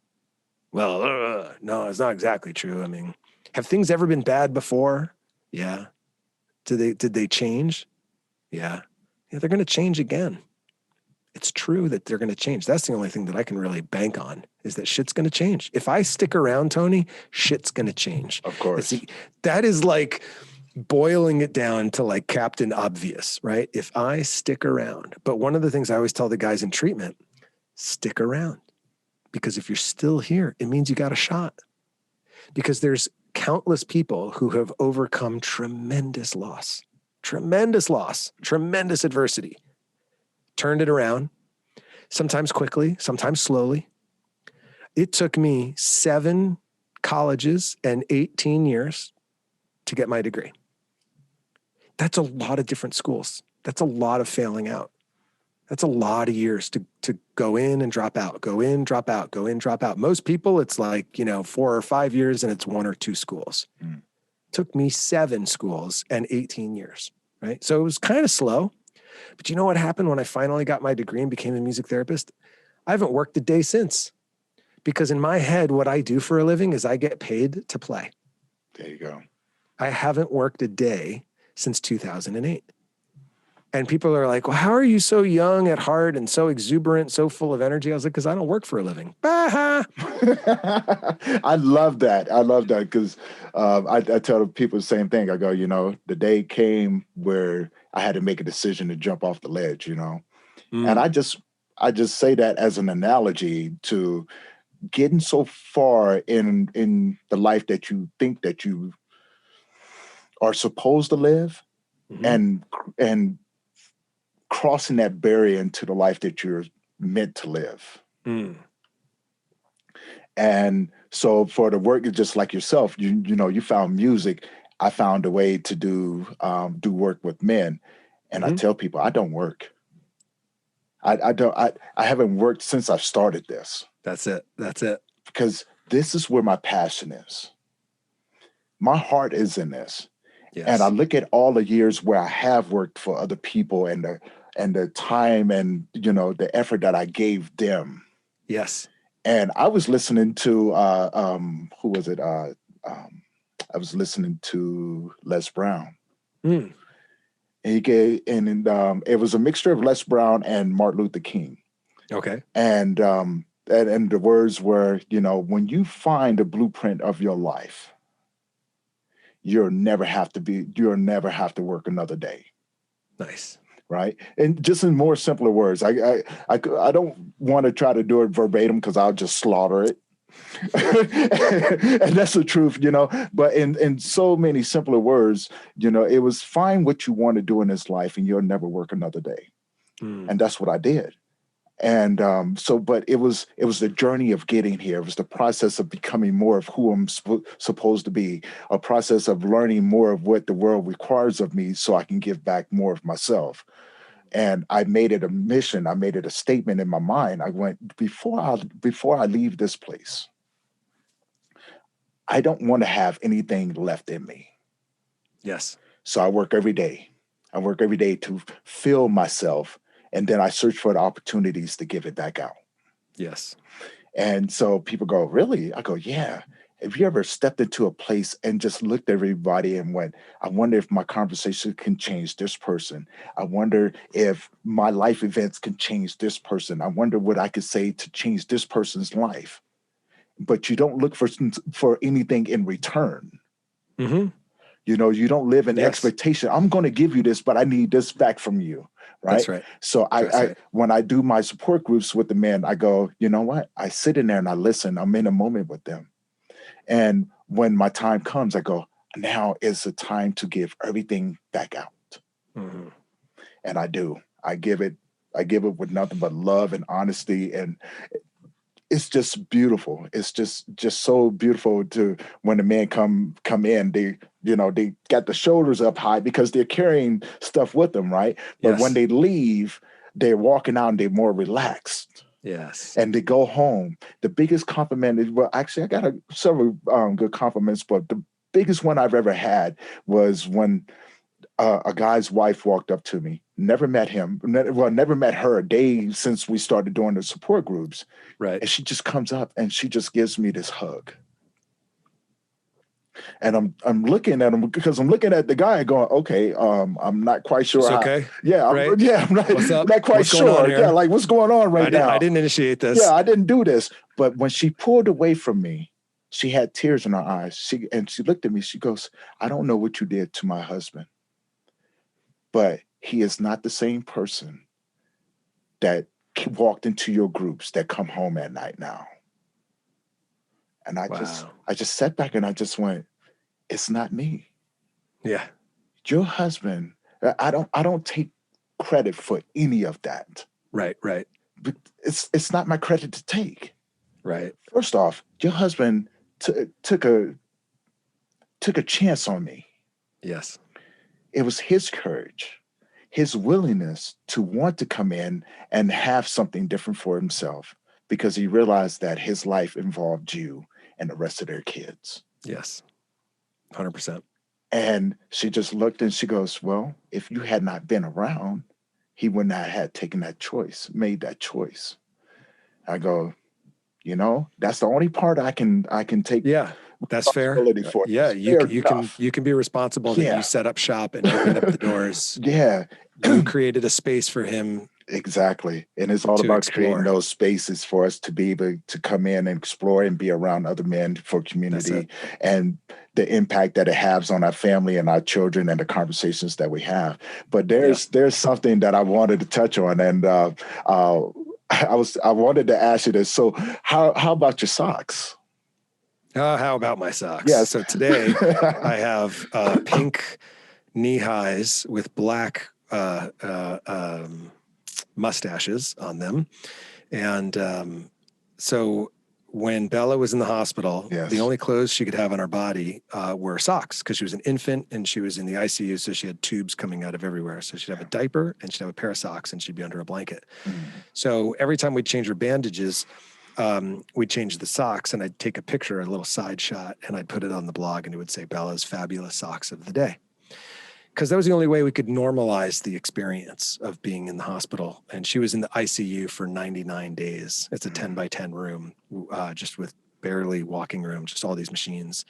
Well, no, it's not exactly true. I mean, have things ever been bad before? Yeah. Did they change? Yeah, they're going to change again. It's true that they're going to change. That's the only thing that I can really bank on is that shit's going to change. If I stick around, Tony, shit's going to change. Of course. That is like boiling it down to like Captain Obvious, right? If I stick around. But one of the things I always tell the guys in treatment, stick around. Because if you're still here, it means you got a shot. Because there's countless people who have overcome tremendous loss, tremendous adversity, turned it around, sometimes quickly, sometimes slowly. It took me 7 colleges and 18 years to get my degree. That's a lot of different schools. That's a lot of failing out. That's a lot of years to go in and drop out, go in, drop out, go in, drop out. Most people, it's like, 4 or 5 years and it's 1 or 2 schools. Took me 7 schools and 18 years, right? So it was kind of slow. But you know what happened when I finally got my degree and became a music therapist? I haven't worked a day since. Because in my head, what I do for a living is I get paid to play. There you go. I haven't worked a day since 2008. And people are like, well, how are you so young at heart and so exuberant, so full of energy? I was like, because I don't work for a living. I love that. I love that because I tell people the same thing. I go, the day came where I had to make a decision to jump off the ledge, And I just say that as an analogy to getting so far in the life that you think that you are supposed to live and crossing that barrier into the life that you're meant to live. And so for the work, it's just like yourself, you found music. I found a way to do work with men. And I tell people, I don't work. I haven't worked since I've started this. That's it. because this is where my passion is. My heart is in this. And I Yes. look at all the years where I have worked for other people and the time and, you know, the effort that I gave them. Yes. And I was listening to who was it? I was listening to Les Brown. Mm. He gave, and it was a mixture of Les Brown and Martin Luther King. Okay. And the words were, you know, when you find a blueprint of your life, you'll never have to work another day. Nice. Right. And just in more simpler words, I don't want to try to do it verbatim because I'll just slaughter it. And that's the truth, you know, but in so many simpler words, you know, it was find what you want to do in this life and you'll never work another day. And that's what I did. And but it was the journey of getting here. It was the process of becoming more of who I'm supposed to be, a process of learning more of what the world requires of me so I can give back more of myself. And I made it a mission. I made it a statement in my mind. I went, before I leave this place, I don't want to have anything left in me. Yes. So I work every day. I work every day to fill myself. And then I search for the opportunities to give it back out. Yes. And so people go, really? I go, yeah. Have you ever stepped into a place and just looked at everybody and went, I wonder if my conversation can change this person. I wonder if my life events can change this person. I wonder what I could say to change this person's life. But you don't look for anything in return. Mm-hmm. You know, you don't live in expectation. I'm going to give you this, but I need this back from you. Right. That's right. So when I do my support groups with the men, I go, you know what? I sit in there and I listen. I'm in a moment with them. And when my time comes, I go, now is the time to give everything back out. Mm-hmm. And I do. I give it with nothing but love and honesty. And it's just beautiful. It's just so beautiful to when the men come in, they got the shoulders up high because they're carrying stuff with them, right? But when they leave, they're walking out and they're more relaxed. Yes. And they go home. The biggest compliment is, well, actually, I got several good compliments, but the biggest one I've ever had was when a guy's wife walked up to me. Never met him. Never met her a day since we started doing the support groups. Right. And she just comes up and she just gives me this hug. And I'm looking at him because I'm looking at the guy going, okay, I'm not quite sure. Okay. I'm not quite what's sure. Yeah, like what's going on now? I didn't initiate this. Yeah, I didn't do this. But when she pulled away from me, she had tears in her eyes. She looked at me. She goes, I don't know what you did to my husband, but he is not the same person that walked into your groups that come home at night now. And I just sat back and I just went, it's not me. Yeah. Your husband, I don't take credit for any of that. Right. But it's not my credit to take. Right. First off, your husband took a chance on me. Yes. It was his courage, his willingness to want to come in and have something different for himself because he realized that his life involved you and the rest of their kids. Yes. 100%. And she just looked and she goes, well, if you had not been around, he would not have taken that choice, made that choice. I go, you know, that's the only part I can take. Yeah, that's fair. For. Yeah, you can be responsible that you set up shop and opened up the doors. Yeah. You created a space for him. Exactly. And it's all about creating those spaces for us to be able to come in and explore and be around other men for community and the impact that it has on our family and our children and the conversations that we have. But there's something that I wanted to touch on. And I wanted to ask you this. So how about your socks? How about my socks? Yes. So today I have pink knee highs with black mustaches on them. And so when Bella was in the hospital, the only clothes she could have on her body were socks because she was an infant and she was in the ICU. So she had tubes coming out of everywhere. So she'd have a diaper and she'd have a pair of socks and she'd be under a blanket. So every time we'd change her bandages, we'd change the socks, and I'd take a picture, a little side shot, and I'd put it on the blog, and it would say Bella's fabulous socks of the day. Because that was the only way we could normalize the experience of being in the hospital. And she was in the ICU for 99 days. It's a 10 by 10 room, just with barely walking room, just all these machines.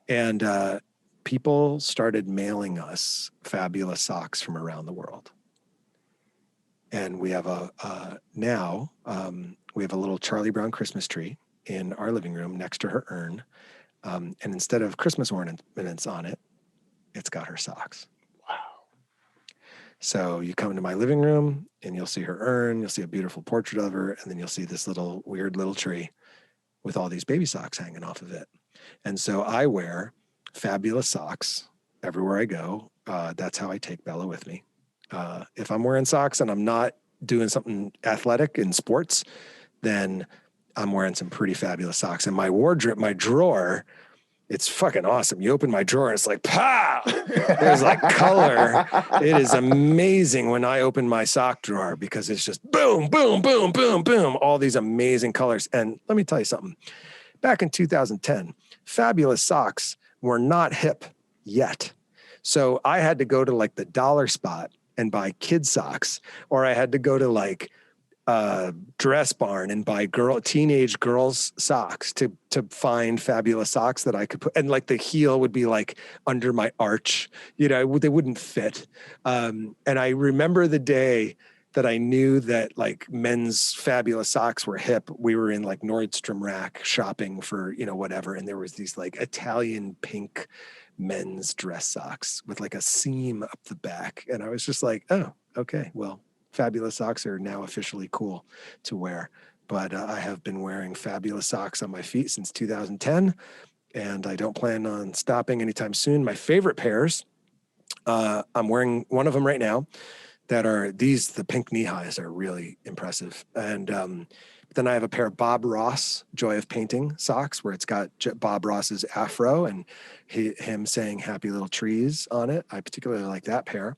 And people started mailing us fabulous socks from around the world. And we have we have a little Charlie Brown Christmas tree in our living room next to her urn. And instead of Christmas ornaments on it, it's got her socks. So you come into my living room and you'll see her urn, you'll see a beautiful portrait of her, and then you'll see this weird little tree with all these baby socks hanging off of it. And so I wear fabulous socks everywhere I go. That's how I take Bella with me. If I'm wearing socks and I'm not doing something athletic in sports, then I'm wearing some pretty fabulous socks. And my wardrobe, my drawer, it's fucking awesome. You open my drawer and it's like, pow, there's like color. It is amazing when I open my sock drawer because it's just boom, boom, boom, boom, boom, all these amazing colors. And let me tell you something. Back in 2010, fabulous socks were not hip yet. So I had to go to like the dollar spot and buy kid socks, or I had to go to like Dress Barn and buy teenage girls socks to find fabulous socks that I could put. And like the heel would be like under my arch, they wouldn't fit. And I remember the day that I knew that like men's fabulous socks were hip. We were in like Nordstrom Rack shopping for, whatever. And there was these like Italian pink men's dress socks with like a seam up the back. And I was just like, oh, okay, well, fabulous socks are now officially cool to wear. But I have been wearing fabulous socks on my feet since 2010, and I don't plan on stopping anytime soon. My favorite pairs, I'm wearing one of them right now, that are the pink knee highs are really impressive. And then I have a pair of Bob Ross Joy of Painting socks where it's got Bob Ross's afro and him saying happy little trees on it. I particularly like that pair.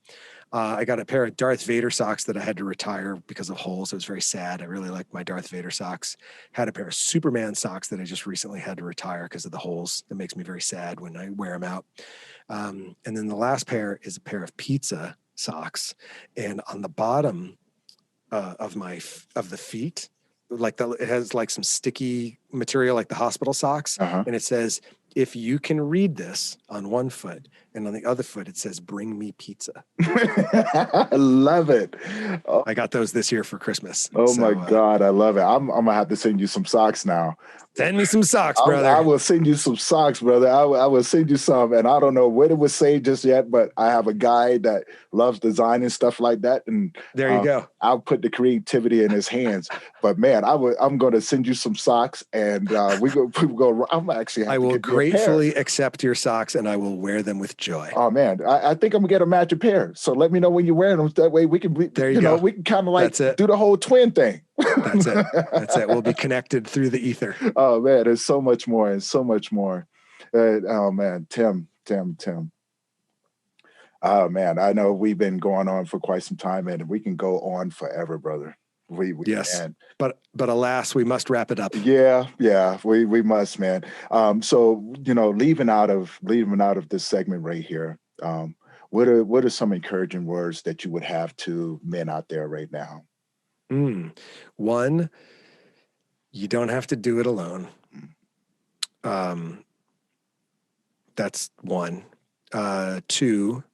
I got a pair of Darth Vader socks that I had to retire because of holes. It was very sad. I really liked my Darth Vader socks. Had a pair of Superman socks that I just recently had to retire because of the holes. That makes me very sad when I wear them out. And then the last pair is a pair of pizza socks. And on the bottom of the feet, it has like some sticky material like the hospital socks. And it says, if you can read this on one foot, and on the other foot, it says, bring me pizza. I love it. Oh. I got those this year for Christmas. My God, I love it. I'm going to have to send you some socks now. Send me some socks, brother. I will send you some socks, brother. I will send you some. And I don't know what it would say just yet, but I have a guy that loves design and stuff like that. And there you go. I'll put the creativity in his hands. But man, I'm going to send you some socks, and we go. I'm actually. I will gratefully accept your socks, and I will wear them with joy. Oh man, I think I'm gonna get a matching pair. So let me know when you're wearing them. That way we can. There you go. We can kind of like do the whole twin thing. That's it. That's it. We'll be connected through the ether. Oh man, there's so much more and so much more. Oh man, Tim. Oh man, I know we've been going on for quite some time, and we can go on forever, brother. We yes, can. But alas, we must wrap it up. Yeah, we must, man. So leaving out of this segment right here, what are some encouraging words that you would have to men out there right now? One, you don't have to do it alone. That's one. Two,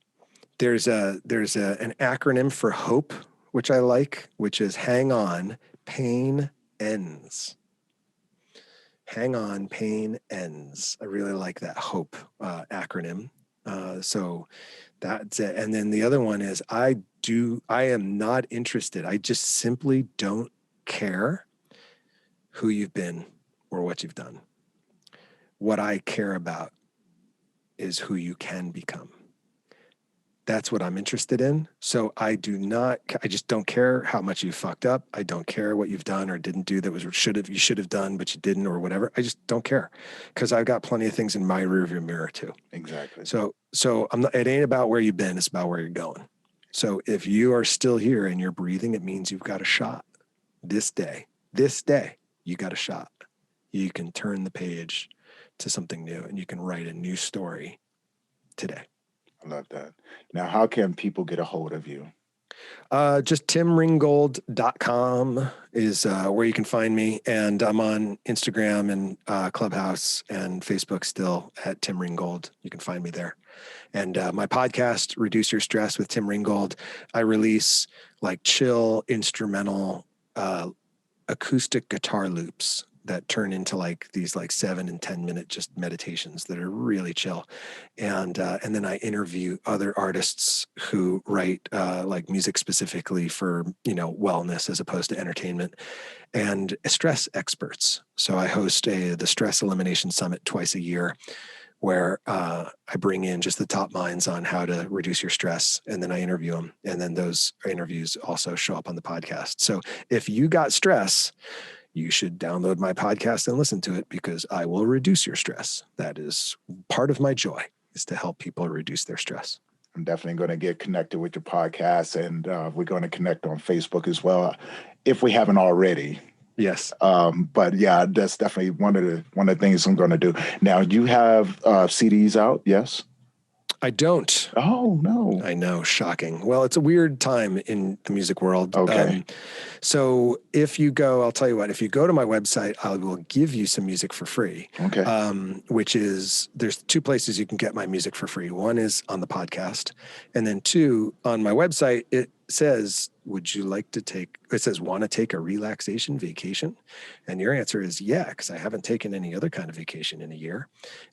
there's an acronym for HOPE, which I like, which is hang on, pain ends. Hang on, pain ends. I really like that HOPE acronym. So that's it. And then the other one is I am not interested. I just simply don't care who you've been or what you've done. What I care about is who you can become. That's what I'm interested in. So I just don't care how much you fucked up. I don't care what you've done or didn't do that you should have done, but you didn't or whatever. I just don't care because I've got plenty of things in my rearview mirror too. Exactly. So it ain't about where you've been. It's about where you're going. So if you are still here and you're breathing, it means you've got a shot. This day, you got a shot. You can turn the page to something new, and you can write a new story today. I love that. Now, how can people get a hold of you? Just timringgold.com is where you can find me. And I'm on Instagram and Clubhouse and Facebook still at Tim Ringgold. You can find me there. And my podcast, Reduce Your Stress with Tim Ringgold, I release like chill, instrumental, acoustic guitar loops that turn into like these like 7 and 10 minute just meditations that are really chill. And then I interview other artists who write like music specifically for, wellness as opposed to entertainment, and stress experts. So I host the Stress Elimination Summit twice a year, where I bring in just the top minds on how to reduce your stress, and then I interview them. And then those interviews also show up on the podcast. So if you got stress, you should download my podcast and listen to it, because I will reduce your stress. That is part of my joy, is to help people reduce their stress. I'm definitely going to get connected with your podcast, and we're going to connect on Facebook as well, if we haven't already. Yes. But yeah, that's definitely one of the things I'm going to do. Now, you have CDs out, yes? I don't. Oh, no. I know. Shocking. Well, it's a weird time in the music world. Okay. So if you go, I'll tell you what, if you go to my website, I will give you some music for free. Okay. Which is, there's 2 places you can get my music for free. One is on the podcast. And then 2, on my website, it says, would you like to want to take a relaxation vacation? And your answer is yeah, because I haven't taken any other kind of vacation in a year.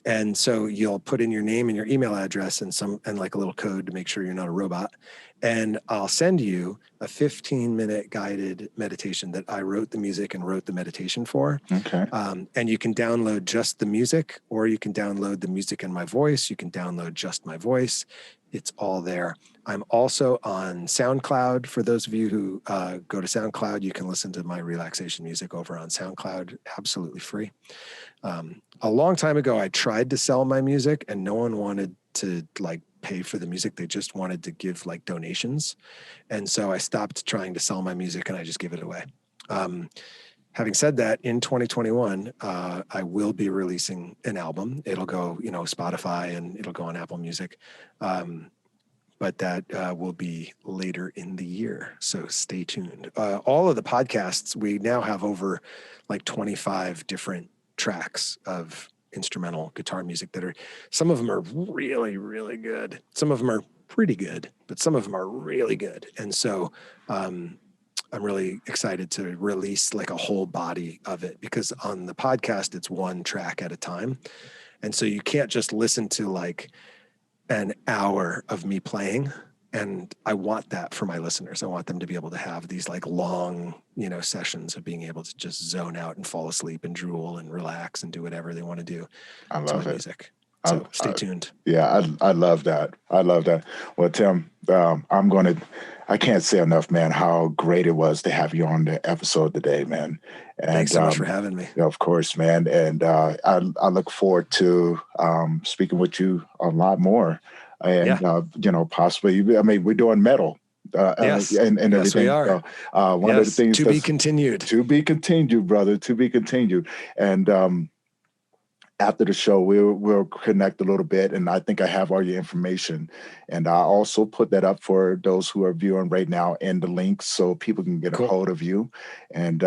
And so you'll put in your name and your email address and like a little code to make sure you're not a robot. And I'll send you a 15-minute guided meditation that I wrote the music and wrote the meditation for. Okay. And you can download just the music, or you can download the music and my voice. You can download just my voice. It's all there. I'm also on SoundCloud. For those of you who go to SoundCloud, you can listen to my relaxation music over on SoundCloud, absolutely free. A long time ago, I tried to sell my music, and no one wanted to like pay for the music. They just wanted to give like donations. And so I stopped trying to sell my music, and I just give it away. Having said that, in 2021, I will be releasing an album. It'll go, Spotify, and it'll go on Apple Music. But that will be later in the year. So stay tuned. All of the podcasts, we now have over like 25 different tracks of instrumental guitar music some of them are really, really good. Some of them are pretty good, but some of them are really good. And so, I'm really excited to release like a whole body of it, because on the podcast, it's 1 track at a time. And so you can't just listen to like an hour of me playing. And I want that for my listeners. I want them to be able to have these like long, sessions of being able to just zone out and fall asleep and drool and relax and do whatever they want to do. I love it. Music. So stay tuned. Yeah, I love that. I love that. Well, Tim, I can't say enough, man, how great it was to have you on the episode today, man. And, thanks so much for having me. Of course, man. And I look forward to speaking with you a lot more. And, possibly, we're doing metal. Yes. And yes, everything. we are. One of the things to be continued. To be continued, brother. To be continued. And after the show, we'll connect a little bit, and I think I have all your information. And I also put that up for those who are viewing right now in the links, so people can get a hold of you. And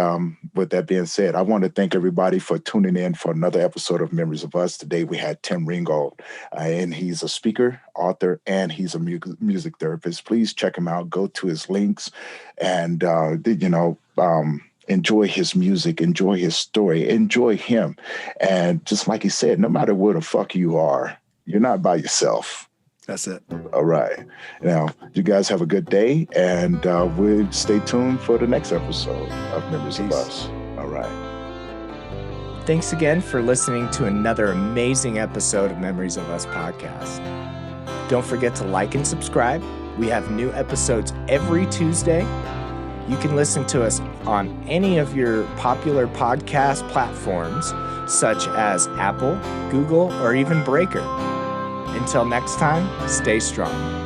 with that being said, I want to thank everybody for tuning in for another episode of Memories of Us. Today we had Tim Ringgold, and he's a speaker, author, and he's a music therapist. Please check him out. Go to his links, and enjoy his music, enjoy his story, enjoy him. And just like he said, no matter where the fuck you are, you're not by yourself. That's it. All right. Now, you guys have a good day, and we'll stay tuned for the next episode of Memories of Us. All right. Thanks again for listening to another amazing episode of Memories of Us podcast. Don't forget to like and subscribe. We have new episodes every Tuesday. You can listen to us on any of your popular podcast platforms, such as Apple, Google, or even Breaker. Until next time, stay strong.